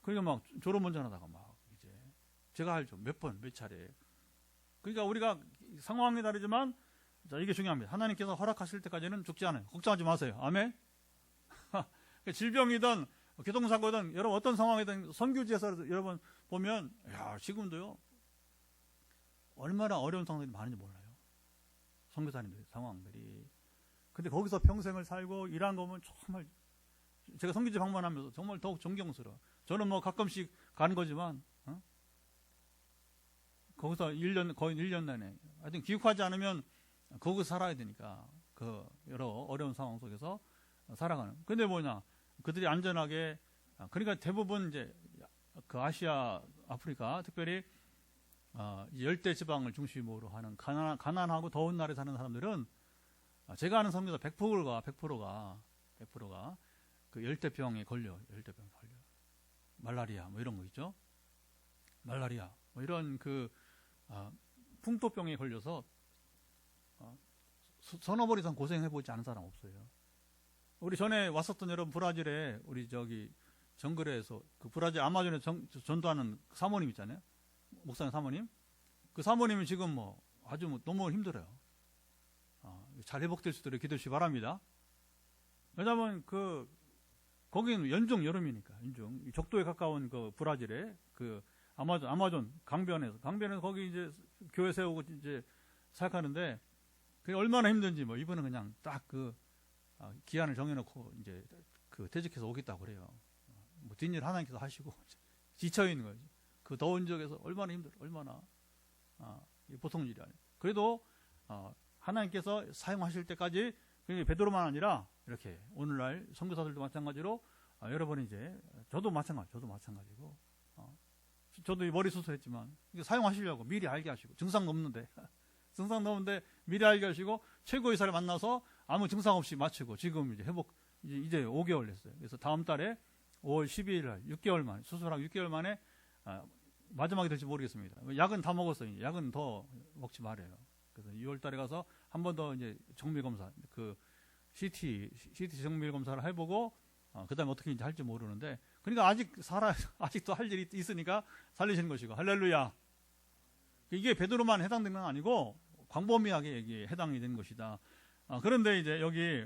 그러니까 막 졸음운전하다가 막 이제 제가 알죠. 몇 차례. 그러니까 우리가 상황이 다르지만 자 이게 중요합니다. 하나님께서 허락하실 때까지는 죽지 않아요. 걱정하지 마세요. 아멘. 질병이든 교통사고든 여러분 어떤 상황이든 선교지에서 여러분 보면 야 지금도요 얼마나 어려운 상황들이 많은지 몰라요. 선교사님들 상황들이. 근데 거기서 평생을 살고 일한 거면 정말 제가 선교지 방문하면서 정말 더욱 존경스러워. 저는 뭐 가끔씩 가는 거지만 거기서 거의 1년 내내 하여튼 기육하지 않으면 거기서 살아야 되니까 그 여러 어려운 상황 속에서 살아가는. 근데 뭐냐 그들이 안전하게 그러니까 대부분 이제 그 아시아 아프리카 특별히 열대 지방을 중심으로 하는 가난하고 더운 나라에 사는 사람들은 제가 아는 선교사 100%가 그 열대병에 걸려. 말라리아 뭐 이런 거 있죠. 말라리아 뭐 이런 그 풍토병에 걸려서 서너 번 이상 고생해보지 않은 사람 없어요. 우리 전에 왔었던 여러분 브라질에 우리 저기 정글에서 그 브라질 아마존에 전도하는 사모님 있잖아요. 목사님 사모님. 그 사모님은 지금 뭐 아주 뭐 너무 힘들어요. 잘 회복될 수 있도록 기도해 주시기 바랍니다. 왜냐하면 거기는 연중 여름이니까 연중 적도에 가까운 그 브라질에 그 아마존 강변에서 거기 이제 교회 세우고 이제 사역하는데 그게 얼마나 힘든지 뭐 이분은 그냥 딱 기한을 정해놓고 이제 그 퇴직해서 오겠다고 그래요. 뭐 뒷일 하나님께서 하시고 지쳐 있는 거지. 그 더운 지역에서 얼마나 얼마나 보통 일이 아니에요. 그래도 하나님께서 사용하실 때까지 베드로만 아니라 이렇게 오늘날 선교사들도 마찬가지로 여러분이 이제 저도 마찬가지고 저도 머리 수술했지만 사용하시려고 미리 알게 하시고 증상 넘는데 미리 알게 하시고 최고 의사를 만나서 아무 증상 없이 마치고 지금 이제 이제 5개월 됐어요. 그래서 다음 달에 5월 12일 날 6개월 만에 수술하고 6개월 만에 마지막이 될지 모르겠습니다. 약은 다 먹었어요. 약은 더 먹지 말아요. 그래서 6월 달에 가서 한 번 더 이제 정밀 검사 그 CT 정밀 검사를 해보고 그다음에 어떻게 이제 할지 모르는데 그러니까 아직도 할 일이 있으니까 살리시는 것이고 할렐루야. 이게 베드로만 해당되는 건 아니고 광범위하게 여기에 해당이 되는 것이다. 그런데 이제 여기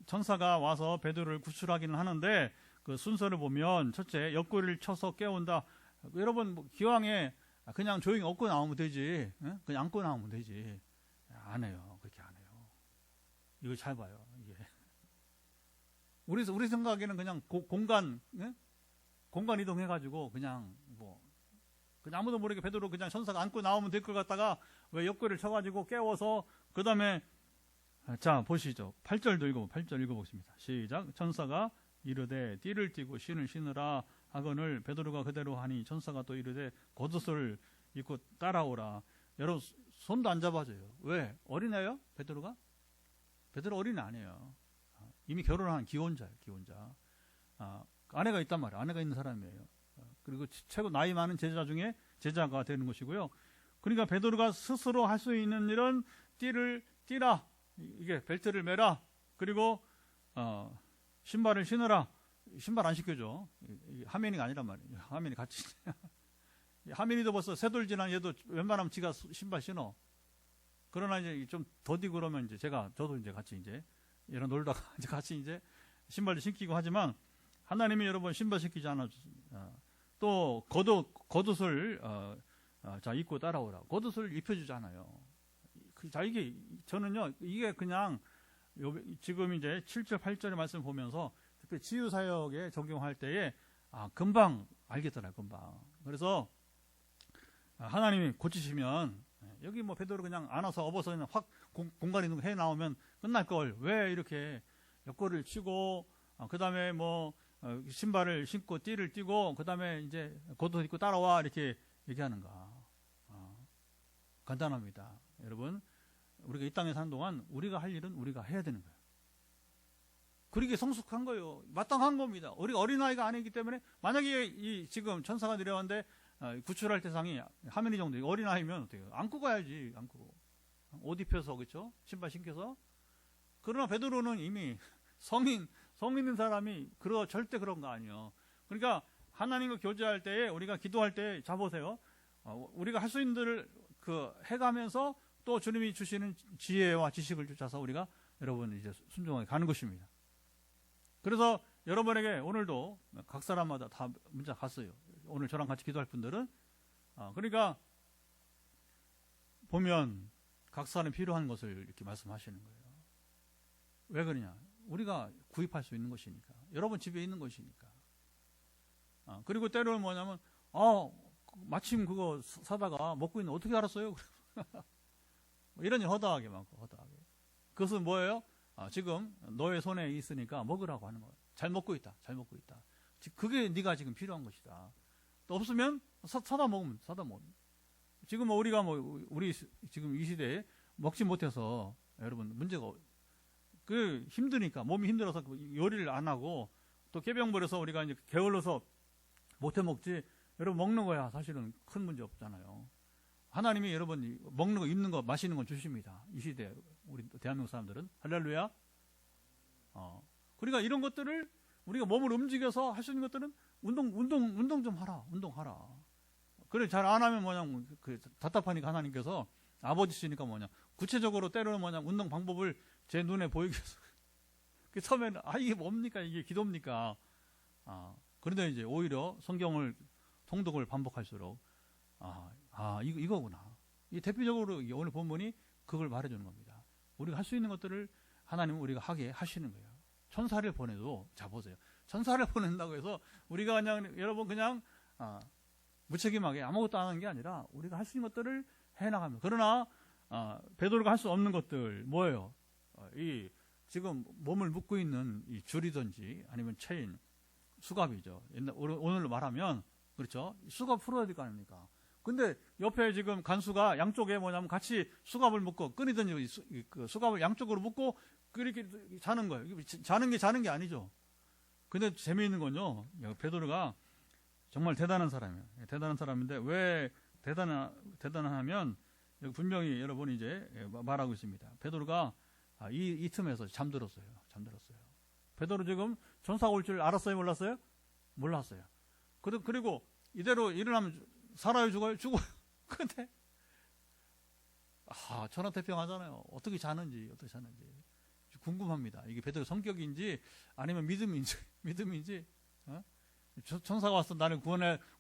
천사가 와서 베드로를 구출하기는 하는데 그 순서를 보면 첫째 옆구리를 쳐서 깨운다. 여러분 뭐 기왕에 그냥 조용히 업고 나오면 되지. 그냥 안고 나오면 되지. 안 해요. 그렇게 안 해요. 이걸 잘 봐요. 이게 우리 생각에는 그냥 공간 이동해가지고 그냥 그냥 아무도 모르게 베드로 그냥 천사가 안고 나오면 될 것 같다가 왜 옆구리를 쳐가지고 깨워서 그 다음에 자 보시죠. 8절 읽어보겠습니다. 시작. 천사가 이르되 띠를 띠고 신을 신으라 하거늘 베드로가 그대로 하니 천사가 또 이르되 겉옷을 입고 따라오라. 여러분 손도 안 잡아줘요. 왜? 어린애요? 베드로 어린애 아니에요. 이미 결혼한 기혼자예요. 기혼자. 아내가 있단 말이에요. 아내가 있는 사람이에요. 그리고 최고 나이 많은 제자 중에 제자가 되는 것이고요. 그러니까 베드로가 스스로 할 수 있는 일은 띠를 띠라. 이게 벨트를 매라. 그리고 신발을 신으라. 신발 안 신겨줘. 하민이가 아니란 말이에요. 하민이 같이. 하민이도 벌써 세돌 지난 얘도 웬만하면 지가 신발 신어. 그러나 이제 좀 더디고 그러면 이제 저도 이제 같이 이제 얘랑 놀다가 이제 같이 이제 신발도 신기고 하지만 하나님이 여러분 신발 신기지 않아. 또 겉옷을 자 입고 따라오라. 겉옷을 입혀주잖아요. 자 저는요 이게 그냥 지금 이제 7절 8절의 말씀 보면서 특히 치유 사역에 적용할 때에 금방 알겠더라고요. 금방. 그래서 하나님이 고치시면 여기 베드로 그냥 안아서 업어서 그냥 확 공간 이동 해 나오면 끝날 걸 왜 이렇게 옆구리를 치고 그 다음에 신발을 신고 띠를 띠고 그 다음에 이제 겉옷 입고 따라와 이렇게 얘기하는가. 간단합니다. 여러분 우리가 이 땅에 사는 동안 우리가 할 일은 우리가 해야 되는 거예요. 그러게 성숙한 거예요. 마땅한 겁니다. 우리가 어린아이가 아니기 때문에 만약에 지금 천사가 내려왔는데 구출할 대상이 하민이 정도 어린아이면 어떻게 해요? 안고 가야지. 안고 옷 입혀서 그렇죠? 신발 신겨서. 그러나 베드로는 이미 성인인 사람이 절대 그런 거 아니에요. 그러니까 하나님과 교제할 때에 우리가 기도할 때 잡으세요. 우리가 할 수 있는 일을 해가면서 또 주님이 주시는 지혜와 지식을 주셔서 우리가 여러분 이제 순종하게 가는 것입니다. 그래서 여러분에게 오늘도 각 사람마다 다 문자 갔어요. 오늘 저랑 같이 기도할 분들은 그러니까 보면 각 사람이 필요한 것을 이렇게 말씀하시는 거예요. 왜 그러냐? 우리가 구입할 수 있는 것이니까. 여러분 집에 있는 것이니까. 그리고 때로는 뭐냐면 마침 그거 사다가 먹고 있는 어떻게 알았어요? 이런 일 허다하게 많고 허다하게. 그것은 뭐예요? 지금 너의 손에 있으니까 먹으라고 하는 거예요. 잘 먹고 있다. 그게 네가 지금 필요한 것이다. 또 없으면 사다 먹으면. 지금 우리가 우리 지금 이 시대에 먹지 못해서 여러분 문제가 힘드니까 몸이 힘들어서 요리를 안 하고 또 깨병 부려서 우리가 이제 게을러서 못 해 먹지. 여러분 먹는 거야 사실은 큰 문제 없잖아요. 하나님이 여러분 먹는 거, 입는 거, 마시는 건 주십니다. 이 시대 우리 대한민국 사람들은 할렐루야. 그러니까 이런 것들을 우리가 몸을 움직여서 할 수 있는 것들은 운동 좀 하라. 운동하라. 그래 잘 안 하면 뭐냐면 답답하니까 하나님께서 아버지시니까 구체적으로 때로는 운동 방법을 제 눈에 보이게 해서 처음에는 이게 뭡니까? 이게 기도입니까? 그런데 이제 오히려 성경을 통독을 반복할수록 이거구나. 이 대표적으로 오늘 본문이 그걸 말해주는 겁니다. 우리가 할 수 있는 것들을 하나님은 우리가 하게 하시는 거예요. 천사를 보내도 자 보세요. 천사를 보낸다고 해서 우리가 그냥 여러분 그냥 무책임하게 아무것도 안 하는 게 아니라 우리가 할 수 있는 것들을 해나갑니다. 그러나 베드로가 할 수 없는 것들 뭐예요? 이 지금 몸을 묶고 있는 이 줄이든지 아니면 체인, 수갑이죠. 오늘로 말하면 그렇죠. 수갑 풀어야 될 거 아닙니까? 근데 옆에 지금 간수가 양쪽에 뭐냐면 같이 수갑을 묶고 끈이든지 수갑을 양쪽으로 묶고 그렇게 자는 거예요. 자는 게 아니죠. 근데 재미있는 건요. 베드로가 정말 대단한 사람이에요. 대단한 사람인데 왜 대단하면 여기 분명히 여러분이 이제 말하고 있습니다. 베드로가 이 틈에서 잠들었어요. 베드로 지금 전사가 올 줄 알았어요? 몰랐어요? 몰랐어요. 그리고 이대로 일어나면 살아요? 죽어요? 죽어요. 근데 천하태평하잖아요. 어떻게 자는지 궁금합니다. 이게 베드로 성격인지 아니면 믿음인지 천사가 와서 나를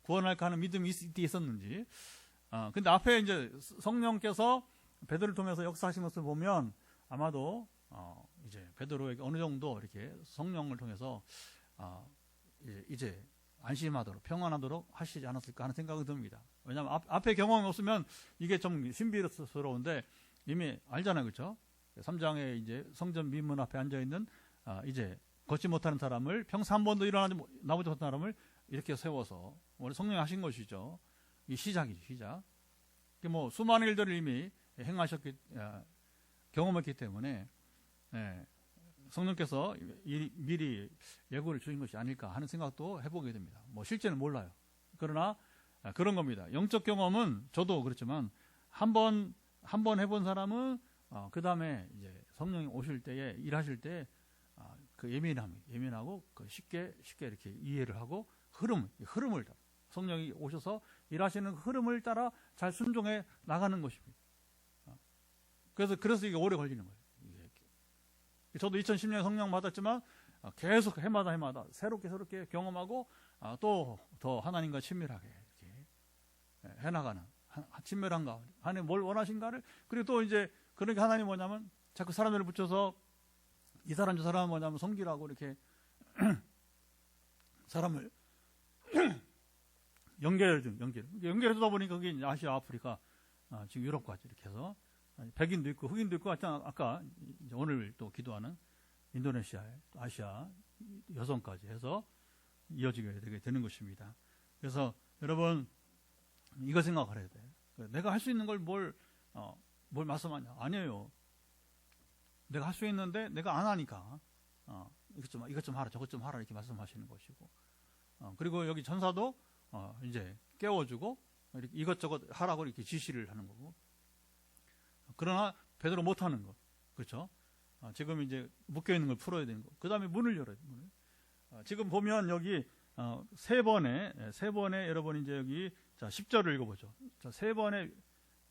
구원할까 하는 믿음이 있었는지. 근데 앞에 이제 성령께서 베드로를 통해서 역사하신 것을 보면 아마도 이제 베드로에게 어느 정도 이렇게 성령을 통해서 이제 안심하도록 평안하도록 하시지 않았을까 하는 생각이 듭니다. 왜냐하면 앞에 경험이 없으면 이게 좀 신비스러운데 이미 알잖아요, 그렇죠? 3장에 이제 성전 미문 앞에 앉아 있는 이제 걷지 못하는 사람을 평소 한 번도 일어나지 나보지 못한 사람을 이렇게 세워서 원래 성령이 하신 것이죠. 이 시작이죠, 시작. 뭐 수많은 일들을 이미 경험했기 때문에 성령께서 미리 예고를 주신 것이 아닐까 하는 생각도 해보게 됩니다. 뭐 실제는 몰라요. 그러나 그런 겁니다. 영적 경험은 저도 그렇지만 한 번 해본 사람은 그 다음에 이제 성령이 오실 때에 일하실 때 그 예민하고 그 쉽게 이렇게 이해를 하고 흐름을 따라 성령이 오셔서 일하시는 흐름을 따라 잘 순종해 나가는 것입니다. 그래서 이게 오래 걸리는 거예요. 저도 2010년에 성령 받았지만 계속 해마다 새롭게 경험하고 또 더 하나님과 친밀하게 이렇게 해나가는 친밀한 가운데 하나님 뭘 원하신가를 그리고 또 이제 그러니까 하나님 뭐냐면 자꾸 사람들을 붙여서 이 사람 저 사람은 뭐냐면 성기라고 이렇게 사람을 연결해주다 보니까 그게 아시아, 아프리카, 지금 유럽까지 이렇게 해서 백인도 있고 흑인도 있고 아까 이제 오늘 또 기도하는 인도네시아에 아시아 여성까지 해서 이어지게 되게 되는 것입니다. 그래서 여러분 이거 생각을 해야 돼요. 내가 할 수 있는 걸 뭘 말씀하냐? 아니에요. 내가 할 수 있는데 내가 안 하니까 이것 좀 하라 저것 좀 하라 이렇게 말씀하시는 것이고 그리고 여기 전사도 이제 깨워주고 이것저것 하라고 이렇게 지시를 하는 거고 그러나 베드로 못하는 것 그렇죠? 지금 이제 묶여있는 걸 풀어야 되는 거 그 다음에 문을 열어야 돼요. 지금 보면 여기 세 번에 여러분 이제 여기 자 10절을 읽어보죠. 자, 세 번에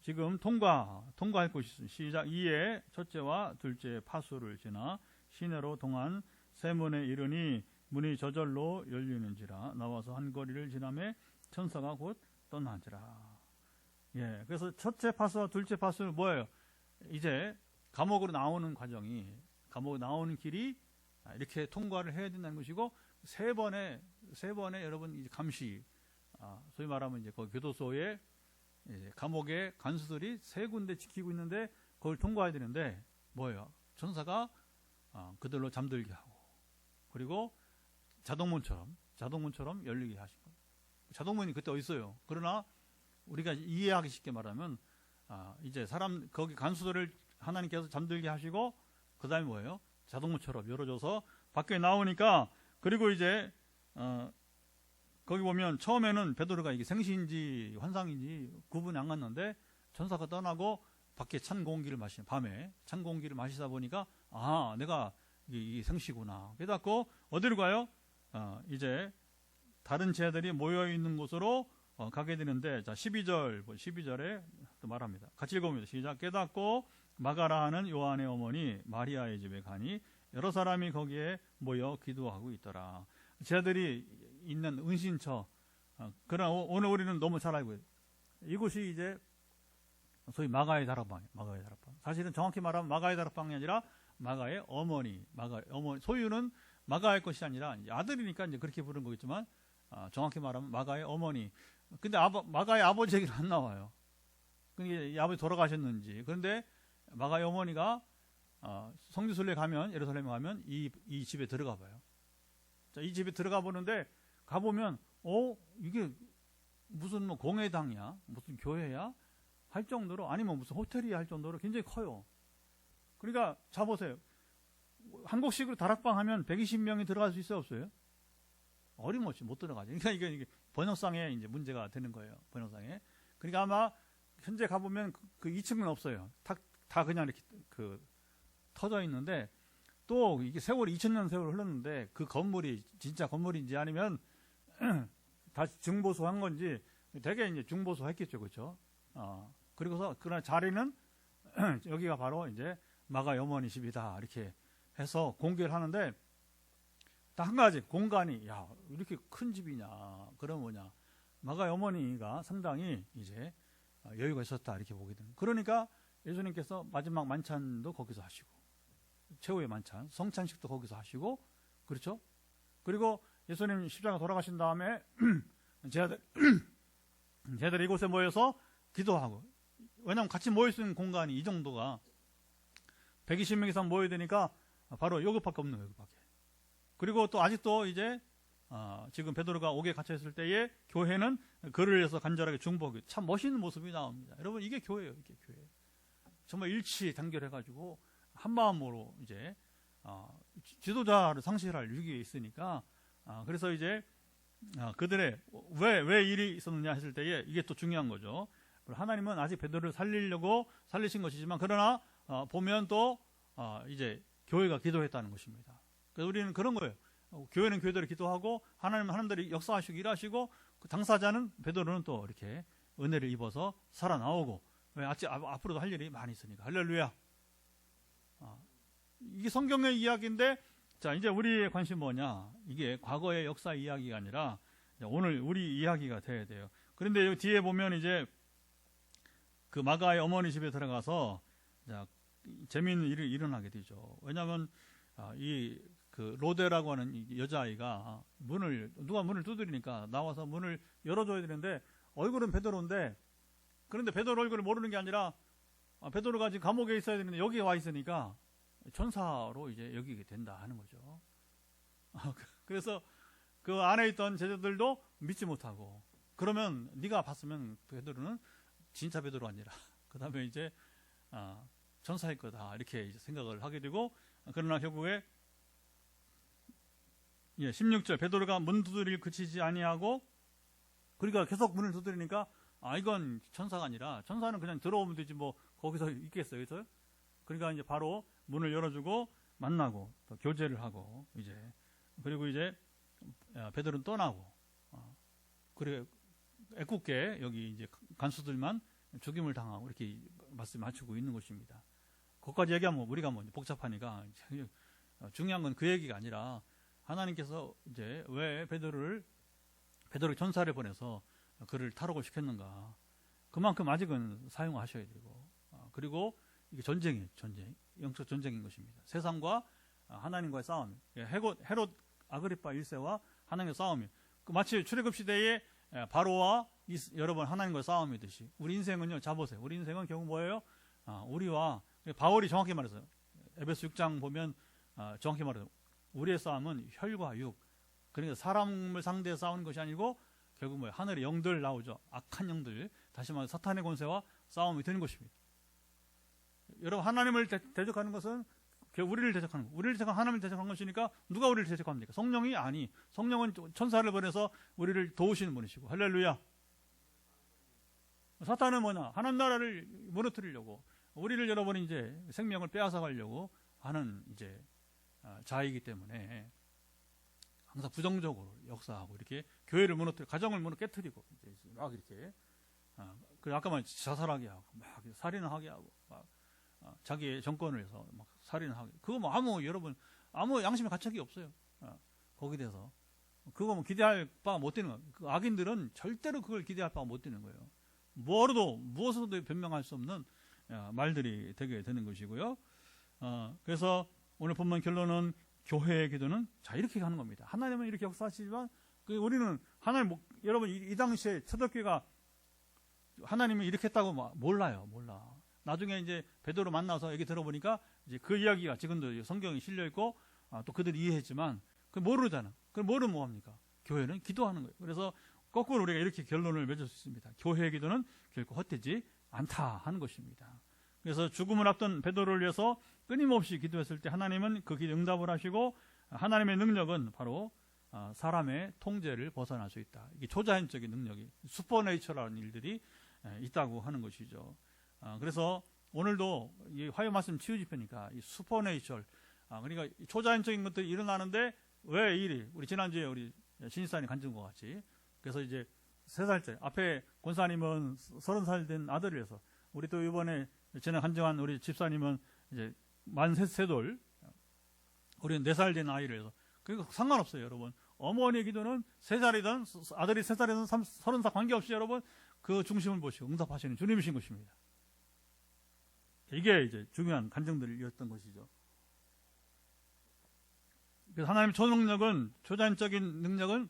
지금 통과할 곳이 있습니다. 시작. 이에 첫째와 둘째 파수를 지나 시내로 동안 세 문에 이르니 문이 저절로 열리는지라 나와서 한 거리를 지나매 천사가 곧 떠나지라. 예, 그래서 첫째 파수와 둘째 파수는 뭐예요? 이제 감옥으로 나오는 나오는 길이 이렇게 통과를 해야 된다는 것이고 세 번에 여러분 이제 감시, 소위 말하면 이제 그 교도소에 이제 감옥의 간수들이 세 군데 지키고 있는데 그걸 통과해야 되는데 뭐예요? 천사가 그들로 잠들게 하고 그리고 자동문처럼 열리게 하신 거예요. 자동문이 그때 어디 있어요? 그러나 우리가 이해하기 쉽게 말하면 이제 거기 간수들을 하나님께서 잠들게 하시고 그 다음에 뭐예요? 자동문처럼 열어줘서 밖에 나오니까 그리고 이제 거기 보면 처음에는 베드로가 이게 생시인지 환상인지 구분이 안 갔는데 천사가 떠나고 밖에 찬 공기를 밤에 찬 공기를 마시다 보니까 내가 이 생시구나 깨닫고 어디로 가요? 이제 다른 제자들이 모여 있는 곳으로 가게 되는데 자 12절에 또 말합니다. 같이 읽어봅니다. 시작. 깨닫고 마가라 하는 요한의 어머니 마리아의 집에 가니 여러 사람이 거기에 모여 기도하고 있더라. 제자들이 있는 은신처. 그러나 오늘 우리는 너무 잘 알고 있어요. 이곳이 이제 소위 마가의 다락방. 사실은 정확히 말하면 마가의 다락방이 아니라 마가의 어머니. 소유는 마가의 것이 아니라 아들이니까 이제 그렇게 부른 거겠지만 정확히 말하면 마가의 어머니. 근데 마가의 아버지 얘기는 안 나와요. 그게 이 아버지 돌아가셨는지. 그런데 마가의 어머니가 성지순례 가면 예루살렘에 가면 이 집에 들어가 봐요. 자, 이 집에 들어가 보는데 가보면 이게 무슨 뭐 공회당이야 무슨 교회야 할 정도로 아니면 무슨 호텔이야 할 정도로 굉장히 커요. 그러니까 자 보세요. 한국식으로 다락방 하면 120명이 들어갈 수 있어요 없어요? 어림없이 못 들어가죠. 그러니까 이게 번역상에 이제 문제가 되는 거예요. 번역상에. 그러니까 아마 현재 가보면 그 2층은 없어요. 다 그냥 이렇게 터져 있는데 또 이게 세월이 2000년 세월 흘렀는데 그 건물이 진짜 건물인지 아니면 다시 중보수한 건지 되게 이제 중보수했겠죠, 그렇죠? 그리고서 그런 자리는 여기가 바로 이제 마가의 어머니 집이다 이렇게 해서 공개를 하는데 딱 한 가지 공간이 이렇게 큰 집이냐 그럼 뭐냐 마가의 어머니가 상당히 이제 여유가 있었다 이렇게 보게 되는. 그러니까 예수님께서 마지막 만찬도 거기서 하시고 최후의 만찬, 성찬식도 거기서 하시고, 그렇죠? 그리고 예수님 십자가 돌아가신 다음에 제자들이 이곳에 모여서 기도하고, 왜냐하면 같이 모일 수 있는 공간이 이 정도가 120명 이상 모여야 되니까 바로 요것밖에 없는 거예요. 요것밖에. 그리고 또 아직도 이제 지금 베드로가 옥에 갇혀 있을 때에 교회는 그를 위해서 간절하게 중보하고, 참 멋있는 모습이 나옵니다. 여러분, 이게 교회예요. 이게 교회. 정말 일치 단결해가지고 한 마음으로 이제 지도자를 상실할 위기에 있으니까, 그래서 이제 그들의 왜 일이 있었느냐 했을 때에 이게 또 중요한 거죠. 하나님은 아직 베드로를 살리려고 살리신 것이지만, 그러나 보면 또 이제 교회가 기도했다는 것입니다. 그래서 우리는 그런 거예요. 교회는 교회대로 기도하고 하나님은 하나님들이 역사하시고 일하시고, 그 당사자는 베드로는 또 이렇게 은혜를 입어서 살아나오고, 왜 앞으로도 할 일이 많이 있으니까. 할렐루야. 이게 성경의 이야기인데, 자, 이제 우리의 관심 뭐냐? 이게 과거의 역사 이야기가 아니라 오늘 우리 이야기가 돼야 돼요. 그런데 여기 뒤에 보면 이제 그 마가의 어머니 집에 들어가서 재미있는 일이 일어나게 되죠. 왜냐하면 그 로데라고 하는 여자아이가 누가 문을 두드리니까 나와서 문을 열어줘야 되는데, 얼굴은 베드로인데, 그런데 베드로 얼굴을 모르는 게 아니라 베드로가 지금 감옥에 있어야 되는데 여기에 와 있으니까 천사로 이제 여기게 된다 하는 거죠. 그래서 그 안에 있던 제자들도 믿지 못하고, 그러면 네가 봤으면 베드로는 진짜 베드로 아니라 그 다음에 이제 천사일 거다 이렇게 이제 생각을 하게 되고, 그러나 결국에 16절 베드로가 문 두드리를 그치지 아니하고, 그러니까 계속 문을 두드리니까 이건 천사가 아니라, 천사는 그냥 들어오면 되지 뭐 거기서 있겠어요. 그래서 그러니까 이제 바로 문을 열어주고 만나고 또 교제를 하고, 이제 그리고 이제 베드로는 떠나고, 그리고 애꿎게 여기 이제 간수들만 죽임을 당하고 이렇게 말씀 맞추고 있는 것입니다. 그것까지 얘기하면 우리가 뭐 복잡하니까, 중요한 건 그 얘기가 아니라 하나님께서 이제 왜 베드로 천사를 보내서 그를 탈옥을 시켰는가, 그만큼 아직은 사용하셔야 되고, 그리고 이게 전쟁, 영적 전쟁인 것입니다. 세상과 하나님과의 싸움, 헤롯 아그리파 1세와 하나님과의 싸움이, 마치 출애굽 시대에 바로와 여러분 하나님과의 싸움이듯이 우리 인생은요, 자보세요. 우리 인생은 결국 뭐예요? 우리와, 바울이 정확히 말해서 에베소 6장 보면 정확히 말해서 우리의 싸움은 혈과 육, 그러니까 사람을 상대해서 싸우는 것이 아니고 결국 뭐예요? 하늘의 영들 나오죠. 악한 영들, 다시 말해서 사탄의 권세와 싸움이 되는 것입니다. 여러분, 하나님을 대적하는 것은 우리를 대적하는 거, 우리를 대적하는 하나님을 대적하는 것이니까 누가 우리를 대적합니까? 성령이? 아니, 성령은 천사를 보내서 우리를 도우시는 분이시고. 할렐루야. 사탄은 뭐냐? 하나님 나라를 무너뜨리려고, 우리를 여러분이 이제 생명을 빼앗아 가려고 하는 이제 자이기 때문에 항상 부정적으로 역사하고, 이렇게 교회를 무너뜨리고 가정을 깨뜨리고, 이제 막 이렇게 아까 말 자살하게 하고, 막 살인을 하게 하고, 막 자기의 정권을 위해서 막 살인을 하게, 그거 뭐 여러분 아무 양심의 가책이 없어요. 거기에 대해서 그거 뭐 기대할 바가 못 되는 거예요. 그 악인들은 절대로 그걸 기대할 바가 못 되는 거예요. 무엇으로도 변명할 수 없는 말들이 되게 되는 것이고요. 그래서 오늘 본문 결론은 교회의 기도는 이렇게 하는 겁니다. 하나님은 이렇게 역사하시지만 우리는 하나님, 여러분 이 당시에 초대교회가 하나님이 이렇게 했다고 몰라. 나중에 이제 베드로 만나서 얘기 들어보니까 이제 그 이야기가 지금도 성경에 실려 있고, 또 그들이 이해했지만 그 모르잖아. 그럼 모르면 뭐합니까? 교회는 기도하는 거예요. 그래서 거꾸로 우리가 이렇게 결론을 맺을 수 있습니다. 교회의 기도는 결코 헛되지 않다 하는 것입니다. 그래서 죽음을 앞둔 베드로를 위해서 끊임없이 기도했을 때 하나님은 그 기도 응답을 하시고, 하나님의 능력은 바로 사람의 통제를 벗어날 수 있다. 이게 초자연적인 능력이, 슈퍼네이처라는 일들이 있다고 하는 것이죠. 그래서 오늘도 이 화요 말씀 치유 집회니까 이 슈퍼네이처, 그러니까 초자연적인 것들이 일어나는데 왜 일이, 우리 지난주에 우리 신입사님 간증 것 같이, 그래서 이제 3살째 앞에 권사님은 30살 된 아들을 위해서, 우리 또 이번에 지난 간증한 우리 집사님은 이제 만 3돌, 우리는 4살 된 아이를 위해서. 그러니까 상관없어요, 여러분. 어머니의 기도는 3살이든 아들이 3살이든 30살 관계없이 여러분 그 중심을 보시고 응답하시는 주님이신 것입니다. 이게 이제 중요한 간증들이었던 것이죠. 그래서 하나님의 초능력은, 초자연적인 능력은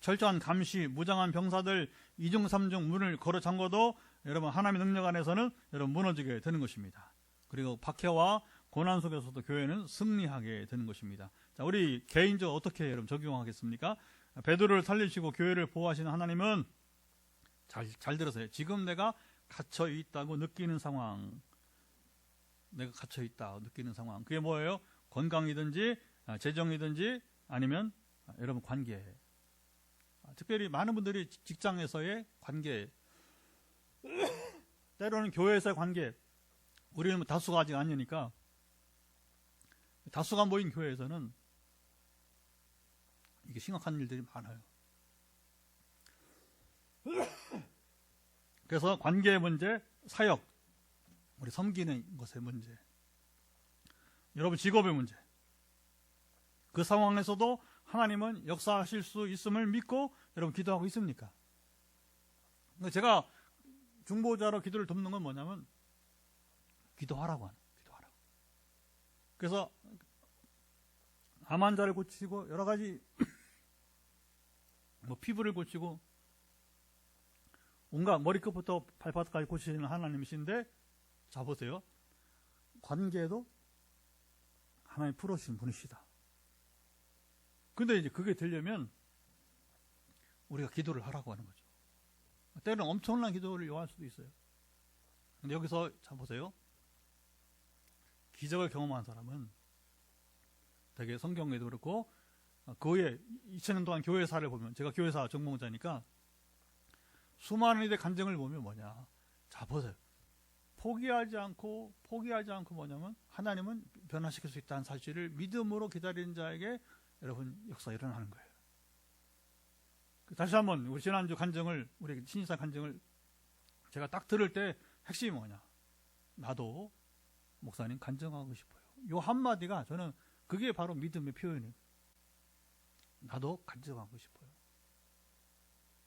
철저한 감시, 무장한 병사들 2중 3중 문을 걸어 잠궈도 여러분 하나님의 능력 안에서는 여러분 무너지게 되는 것입니다. 그리고 박해와 고난 속에서도 교회는 승리하게 되는 것입니다. 자, 우리 개인적으로 어떻게 여러분 적용하겠습니까? 베드로를 살리시고 교회를 보호하시는 하나님은 잘 들으세요. 지금 내가 갇혀 있다고 느끼는 상황, 내가 갇혀 있다 느끼는 상황, 그게 뭐예요? 건강이든지 재정이든지 아니면 여러분 관계, 특별히 많은 분들이 직장에서의 관계, 때로는 교회에서의 관계, 우리는 뭐 다수가 아직 아니니까 다수가 모인 교회에서는 이게 심각한 일들이 많아요. 그래서 관계의 문제, 사역, 우리 섬기는 것의 문제, 여러분 직업의 문제, 그 상황에서도 하나님은 역사하실 수 있음을 믿고 여러분 기도하고 있습니까? 제가 중보자로 기도를 돕는 건 뭐냐면 기도하라고 하는, 기도하라고. 그래서 암 환자를 고치고 여러 가지 뭐 피부를 고치고 온갖 머리끝부터 발바닥까지 고치시는 하나님이신데, 자 보세요. 관계도 하나님 풀어주신 분이시다. 근데 이제 그게 되려면 우리가 기도를 하라고 하는 거죠. 때로는 엄청난 기도를 요할 수도 있어요. 근데 여기서 자 보세요. 기적을 경험한 사람은 되게 성경에도 그렇고 그 후에 2000년 동안 교회사를 보면, 제가 교회사 전공자니까 수많은 이들의 간증을 보면 뭐냐, 자 보세요. 포기하지 않고 뭐냐면 하나님은 변화시킬 수 있다는 사실을 믿음으로 기다리는 자에게 여러분 역사 일어나는 거예요. 다시 한번 우리 지난주 간증을, 우리 신인사 간증을 제가 딱 들을 때 핵심이 뭐냐, 나도 목사님 간증하고 싶어요. 요 한마디가 저는 그게 바로 믿음의 표현이에요. 나도 간증하고 싶어요.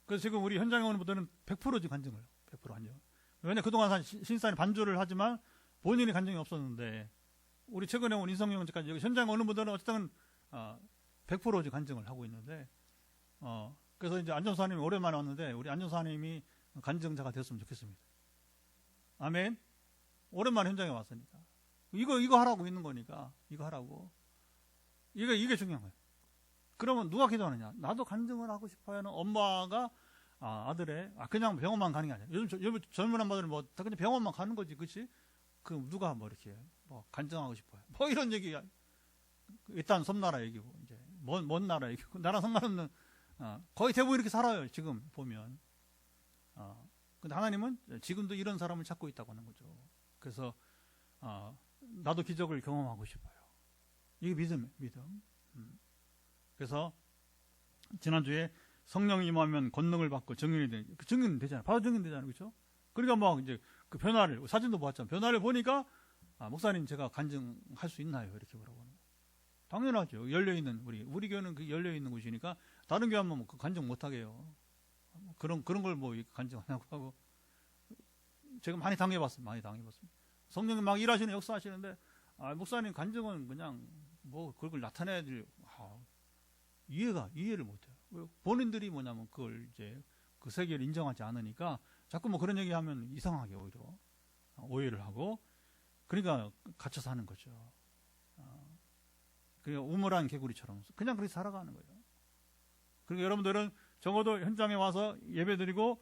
그래서 지금 우리 현장에 오는 분들은 100% 간증을 해요. 100% 간증. 왜냐, 그동안 신사님 반주를 하지만 본인이 간증이 없었는데, 우리 최근에 온 인성영제까지 여기 현장에 오는 분들은 어쨌든 100% 간증을 하고 있는데, 그래서 이제 안전사님이 오랜만에 왔는데 우리 안전사님이 간증자가 됐으면 좋겠습니다. 아멘. 오랜만에 현장에 왔으니까 이거 하라고 있는 거니까 이거 하라고. 이게 중요한 거예요. 그러면 누가 기도하느냐? 나도 간증을 하고 싶어요는 엄마가 아들의 그냥 병원만 가는 게 아니야. 요즘 젊은 엄마들은 뭐 다 그냥 병원만 가는 거지, 그렇지? 그럼 누가 뭐 이렇게 뭐 간증하고 싶어요, 뭐 이런 얘기야. 일단 섬나라 얘기고 이제 먼 나라 얘기고, 나랑 상관없는 거의 대부분 이렇게 살아요 지금 보면. 근데 하나님은 지금도 이런 사람을 찾고 있다고 하는 거죠. 그래서 나도 기적을 경험하고 싶어요. 이게 믿음. 그래서 지난주에 성령이 임하면 권능을 받고 증인이 되는, 그 증인 되잖아요. 바로 증인 되잖아요, 그렇죠? 그러니까 막 이제 그 변화를, 사진도 봤잖아요. 변화를 보니까 목사님 제가 간증할 수 있나요? 이렇게 물어보는. 당연하죠. 열려 있는 우리 교회는 그 열려 있는 곳이니까 다른 교회 하면 그 간증 못 하게 해요. 그런 걸 뭐 간증하냐고 하고. 제가 많이 당해봤습니다. 성령님 막 일하시는, 역사하시는데 목사님 간증은 그냥 뭐 그걸 나타내야 될, 이해를 못해요. 본인들이 뭐냐면 그걸 이제 그 세계를 인정하지 않으니까 자꾸 뭐 그런 얘기하면 이상하게 오히려 오해를 하고, 그러니까 갇혀 사는 거죠. 그냥 우물한 개구리처럼 그냥 그렇게 살아가는 거예요. 그리고 여러분들은 적어도 현장에 와서 예배드리고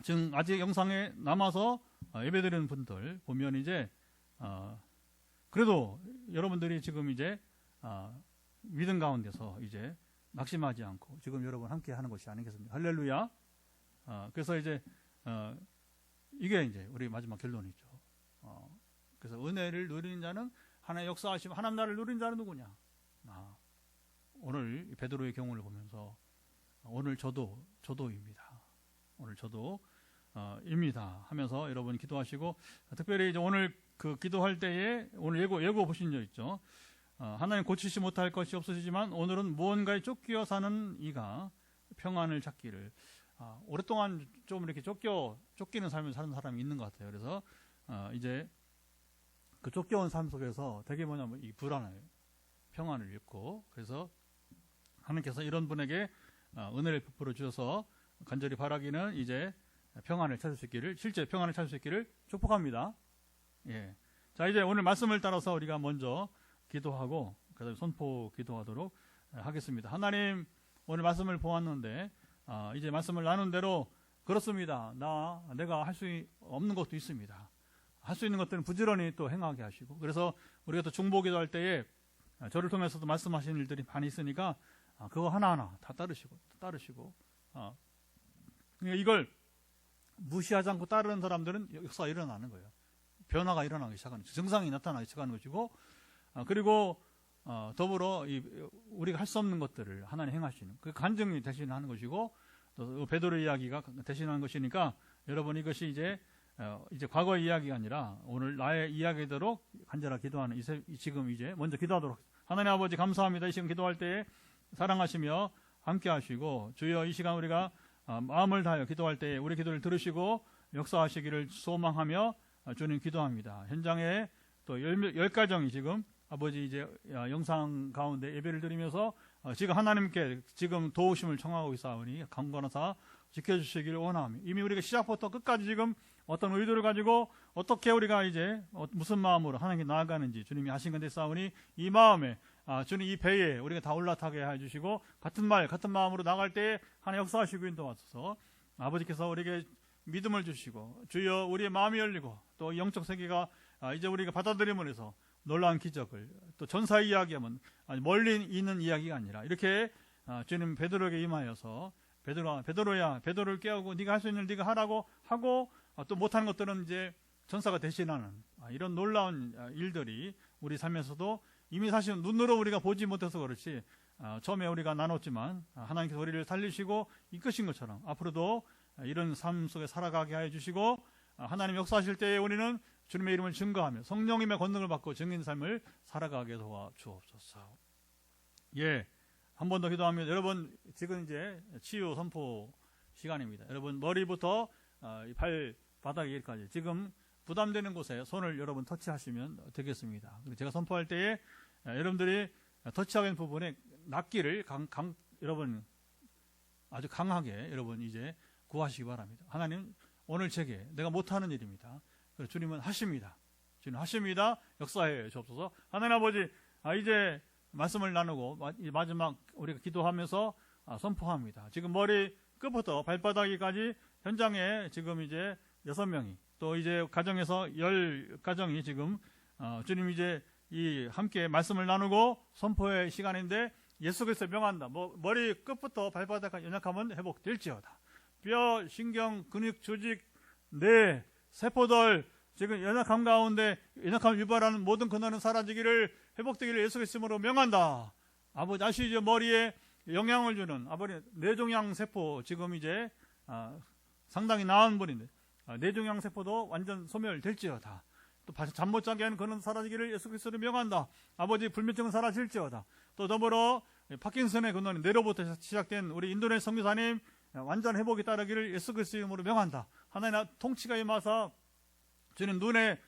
지금 아직 영상에 남아서 예배드리는 분들 보면 이제 그래도 여러분들이 지금 이제 믿음 가운데서 이제 낙심하지 않고 지금 여러분 함께 하는 것이 아니겠습니까? 할렐루야. 그래서 이제 이게 이제 우리 마지막 결론이죠. 그래서 은혜를 누리는 자는, 하나의 역사하시면 하나님 나라를 누리는 자는 누구냐? 오늘 베드로의 경우를 보면서 오늘 저도입니다. 오늘 저도 입니다 하면서 여러분 기도하시고, 특별히 이제 오늘 그 기도할 때에 오늘 예고 보신 적 있죠? 하나님 고치지 못할 것이 없으시지만 오늘은 무언가에 쫓겨 사는 이가 평안을 찾기를. 오랫동안 좀 이렇게 쫓기는 삶을 사는 사람이 있는 것 같아요. 그래서 이제 그 쫓겨온 삶 속에서 되게 뭐냐면 이 불안해요. 평안을 잃고, 그래서 하나님께서 이런 분에게 은혜를 베풀어 주셔서 간절히 바라기는 이제 평안을 찾을 수 있기를, 실제 평안을 찾을 수 있기를 축복합니다. 예. 자, 이제 오늘 말씀을 따라서 우리가 먼저 기도하고 그다음에 선포 기도하도록 하겠습니다. 하나님, 오늘 말씀을 보았는데 이제 말씀을 나눈 대로 그렇습니다. 내가 할 수 없는 것도 있습니다. 할 수 있는 것들은 부지런히 또 행하게 하시고, 그래서 우리가 또 중보기도 할 때에 저를 통해서도 말씀하시는 일들이 많이 있으니까 그거 하나하나 다 따르시고 그러니까 이걸 무시하지 않고 따르는 사람들은 역사가 일어나는 거예요. 변화가 일어나기 시작하는, 증상이 나타나기 시작하는 것이고, 그리고 더불어 우리가 할 수 없는 것들을 하나님 행하시는, 그 간증이 대신하는 것이고, 또 베드로 이야기가 대신하는 것이니까, 여러분 이것이 이제 과거의 이야기가 아니라 오늘 나의 이야기대로 간절하게 기도하는 지금 이제 먼저 기도하도록. 하나님 아버지, 감사합니다. 이 시간 기도할 때에 사랑하시며 함께 하시고, 주여 이 시간 우리가 마음을 다하여 기도할 때에 우리 기도를 들으시고 역사하시기를 소망하며 주님 기도합니다. 현장에 또 10가정이 지금 아버지 이제 영상 가운데 예배를 드리면서 지금 하나님께 지금 도우심을 청하고 있사오니 강건하사 지켜주시기를 원하며, 이미 우리가 시작부터 끝까지 지금 어떤 의도를 가지고 어떻게 우리가 이제 무슨 마음으로 하나님께 나아가는지 주님이 하신 건데 싸우니, 이 마음에 주님 이 배에 우리가 다 올라타게 해주시고 같은 말 같은 마음으로 나갈 때에 하나님 역사하시고 인도하소서. 아버지께서 우리에게 믿음을 주시고, 주여 우리의 마음이 열리고 또 영적 세계가 이제 우리가 받아들임을 해서 놀라운 기적을, 또 전사 이야기하면 멀리 있는 이야기가 아니라 이렇게 주님 베드로에게 임하여서 베드로야, 베드로를 깨우고 네가 할 수 있는 일 네가 하라고 하고, 또 못하는 것들은 이제 전사가 대신하는 이런 놀라운 일들이 우리 삶에서도 이미 사실 눈으로 우리가 보지 못해서 그렇지, 처음에 우리가 나눴지만 하나님께서 우리를 살리시고 이끄신 것처럼 앞으로도 이런 삶 속에 살아가게 하여 주시고, 하나님 역사하실 때에 우리는 주님의 이름을 증거하며 성령님의 권능을 받고 증인 삶을 살아가게 도와주옵소서. 예, 한 번 더 기도합니다. 여러분, 지금 이제 치유 선포 시간입니다. 여러분 머리부터 발바닥까지 지금 부담되는 곳에 손을 여러분 터치하시면 되겠습니다. 그리고 제가 선포할 때에 여러분들이 터치하는 부분에 낫기를 여러분 아주 강하게 여러분 이제 구하시기 바랍니다. 하나님, 오늘 제게 내가 못하는 일입니다. 그래서 주님은 하십니다. 주님 하십니다. 역사해 주옵소서. 하나님 아버지, 이제 말씀을 나누고 마지막 우리가 기도하면서 선포합니다. 지금 머리 끝부터 발바닥까지 현장에 지금 이제 6명이, 또 이제 가정에서 10가정이 지금 주님 이제 이 함께 말씀을 나누고 선포의 시간인데, 예수 그리스도 명한다. 머리 끝부터 발바닥까지 연약하면 회복될지어다. 뼈, 신경, 근육, 조직, 뇌, 세포들 지금 연약함 가운데 연약함을 유발하는 모든 근원은 사라지기를, 회복되기를 예수 그리스도로 명한다. 아버지 아시죠? 머리에 영향을 주는 아버지 뇌종양 세포 지금 이제 상당히 나은 분인데 뇌종양 세포도 완전 소멸될지어다. 또 잠 못 자게 하는 그는 사라지기를 예수 그리스도로 명한다. 아버지 불면증은 사라질지어다. 또 더불어 파킨슨의 근원이 뇌로부터 시작된 우리 인도네시아 선교사님 완전 회복이 따르기를 예수 그리스도 이름으로 명한다. 하나님 통치가 임하사 주님 눈에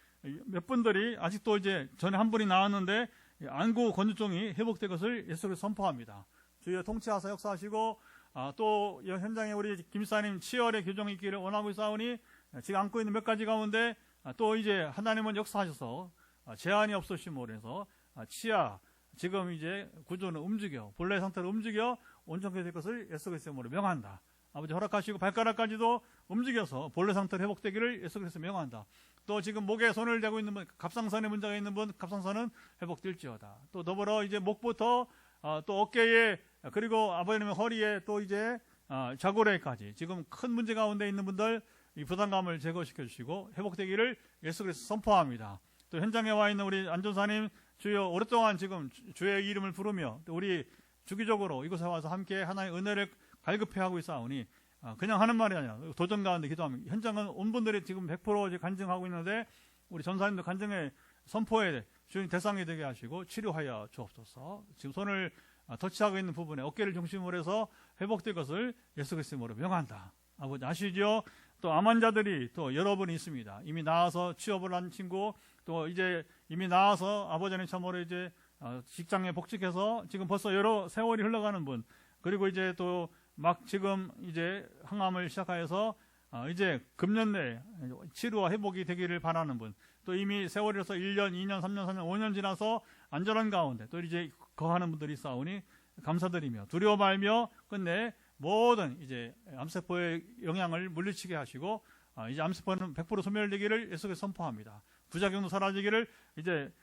몇 분들이 아직도 이제 전에 한 분이 나왔는데 안구 건조증이 회복된 것을 예수 그리스도 선포합니다. 주여 통치하사 역사하시고, 또 현장에 우리 김사님 치열의 교정이 있기를 원하고 있사오니, 지금 안고 있는 몇 가지 가운데 또 이제 하나님은 역사하셔서 제한이 없으심으로 해서 치아 지금 이제 구조는 움직여 본래 상태로 움직여 온전하게 될 것을 예수 그리스도 이름으로 명한다. 아버지 허락하시고 발가락까지도 움직여서 본래 상태로 회복되기를 예수 그리스도 명한다. 또 지금 목에 손을 대고 있는 분, 갑상선에 문제가 있는 분, 갑상선은 회복될지어다. 또 더불어 이제 목부터 또 어깨에, 그리고 아버님의 허리에, 또 이제 자골에까지 지금 큰 문제 가운데 있는 분들 이 부담감을 제거시켜 주시고 회복되기를 예수 그리스도 선포합니다. 또 현장에 와 있는 우리 안전사님, 주여 오랫동안 지금 주의 이름을 부르며 또 우리 주기적으로 이곳에 와서 함께 하나님의 은혜를 갈급해하고 있사오니, 그냥 하는 말이 아니라 도전 가운데 기도합니다. 현장은 온 분들이 지금 100% 간증하고 있는데, 우리 전사님도 간증의 선포에 주님 대상이 되게 하시고 치료하여 주옵소서. 지금 손을 터치하고 있는 부분에 어깨를 중심으로 해서 회복될 것을 예수 그리스도로 명한다. 아버지 아시죠? 또 암 환자들이 또 여러분이 있습니다. 이미 나와서 취업을 한 친구, 또 이제 이미 나와서 아버지는 참으로 이제 직장에 복직해서 지금 벌써 여러 세월이 흘러가는 분, 그리고 이제 또 막 지금 이제 항암을 시작하여서 이제 금년 내에 치료와 회복이 되기를 바라는 분, 또 이미 세월이 흘러서 1년, 2년, 3년, 4년, 5년 지나서 안전한 가운데 또 이제 거하는 분들이 있사오니 감사드리며 두려워 말며 끝내 모든 이제 암세포의 영향을 물리치게 하시고 이제 암세포는 100% 소멸되기를 예수께서 선포합니다. 부작용도 사라지기를 이제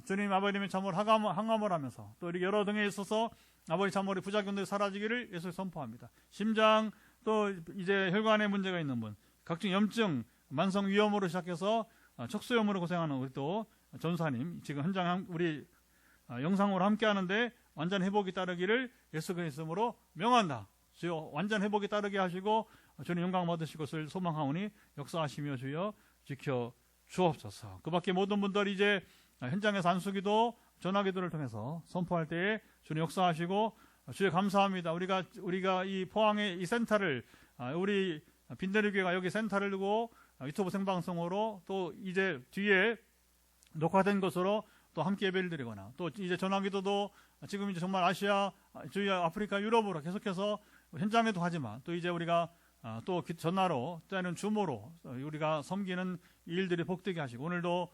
주님 아버님의 참으로 항암을 하면서 또 이렇게 여러 등에 있어서 아버지 참으로 부작용들이 사라지기를 예수께서 선포합니다. 심장 또 이제 혈관에 문제가 있는 분, 각종 염증, 만성 위염으로 시작해서 척수염으로 고생하는 우리 또 전사님, 지금 현장 우리 영상으로 함께 하는데 완전 회복이 따르기를 예수 그리스도로 명한다. 주여 완전 회복이 따르게 하시고 주님 영광 받으실 것을 소망하오니 역사하시며 주여 지켜 주옵소서. 그 밖에 모든 분들이 이제 현장에서 안수기도 전화기도를 통해서 선포할 때에 주님 역사하시고 주여 감사합니다. 우리가 이 포항의 이 센터를 우리 빈대리교회가 여기 센터를 두고 유튜브 생방송으로 또 이제 뒤에 녹화된 것으로 또 함께 예배를 드리거나 또 이제 전화기도도 지금 이제 정말 아시아, 주위 아프리카, 유럽으로 계속해서 현장에도 하지만 또 이제 우리가 또 전화로 때는 줌으로 우리가 섬기는 일들이 복되게 하시고 오늘도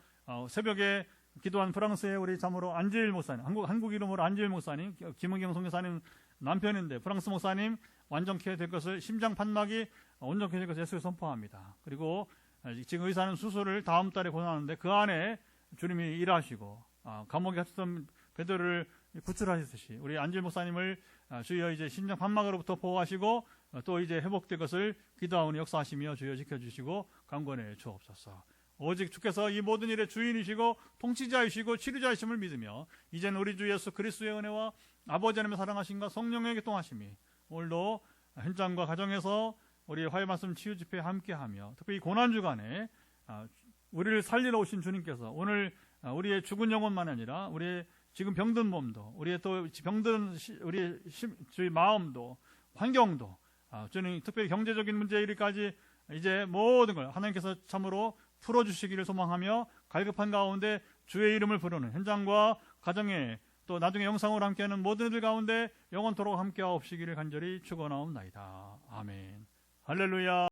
새벽에 기도한 프랑스의 우리 참으로 안지일 목사님, 한국 이름으로 안지일 목사님, 김은경 선교사님 남편인데 프랑스 목사님 완전케 될 것을, 심장 판막이 온전케 될 것을 예수를 선포합니다. 그리고 지금 의사는 수술을 다음 달에 권하는데 그 안에 주님이 일하시고 감옥에 갇혔던 베드로를 구출하시듯이 우리 안지일 목사님을 주여 이제 심장 판막으로부터 보호하시고 또 이제 회복될 것을 기도하오니 역사하시며 주여 지켜주시고 강권해 주옵소서. 오직 주께서 이 모든 일의 주인이시고 통치자이시고 치료자이심을 믿으며 이제는 우리 주 예수 그리스도의 은혜와 아버지 하나님의 사랑하심과 성령의 교통하심이 오늘도 현장과 가정에서 우리 화해 말씀 치유 집회에 함께하며 특히 이 고난 주간에 우리를 살리러 오신 주님께서 오늘 우리의 죽은 영혼만 아니라 우리의 지금 병든 몸도 우리의 또 병든 우리의 저희 마음도 환경도 주님 특별히 경제적인 문제 일까지 이제 모든 걸 하나님께서 참으로 풀어주시기를 소망하며 갈급한 가운데 주의 이름을 부르는 현장과 가정에 또 나중에 영상으로 함께하는 모든 이들 가운데 영원토록 함께하옵시기를 간절히 축원하옵나이다. 아멘. 할렐루야.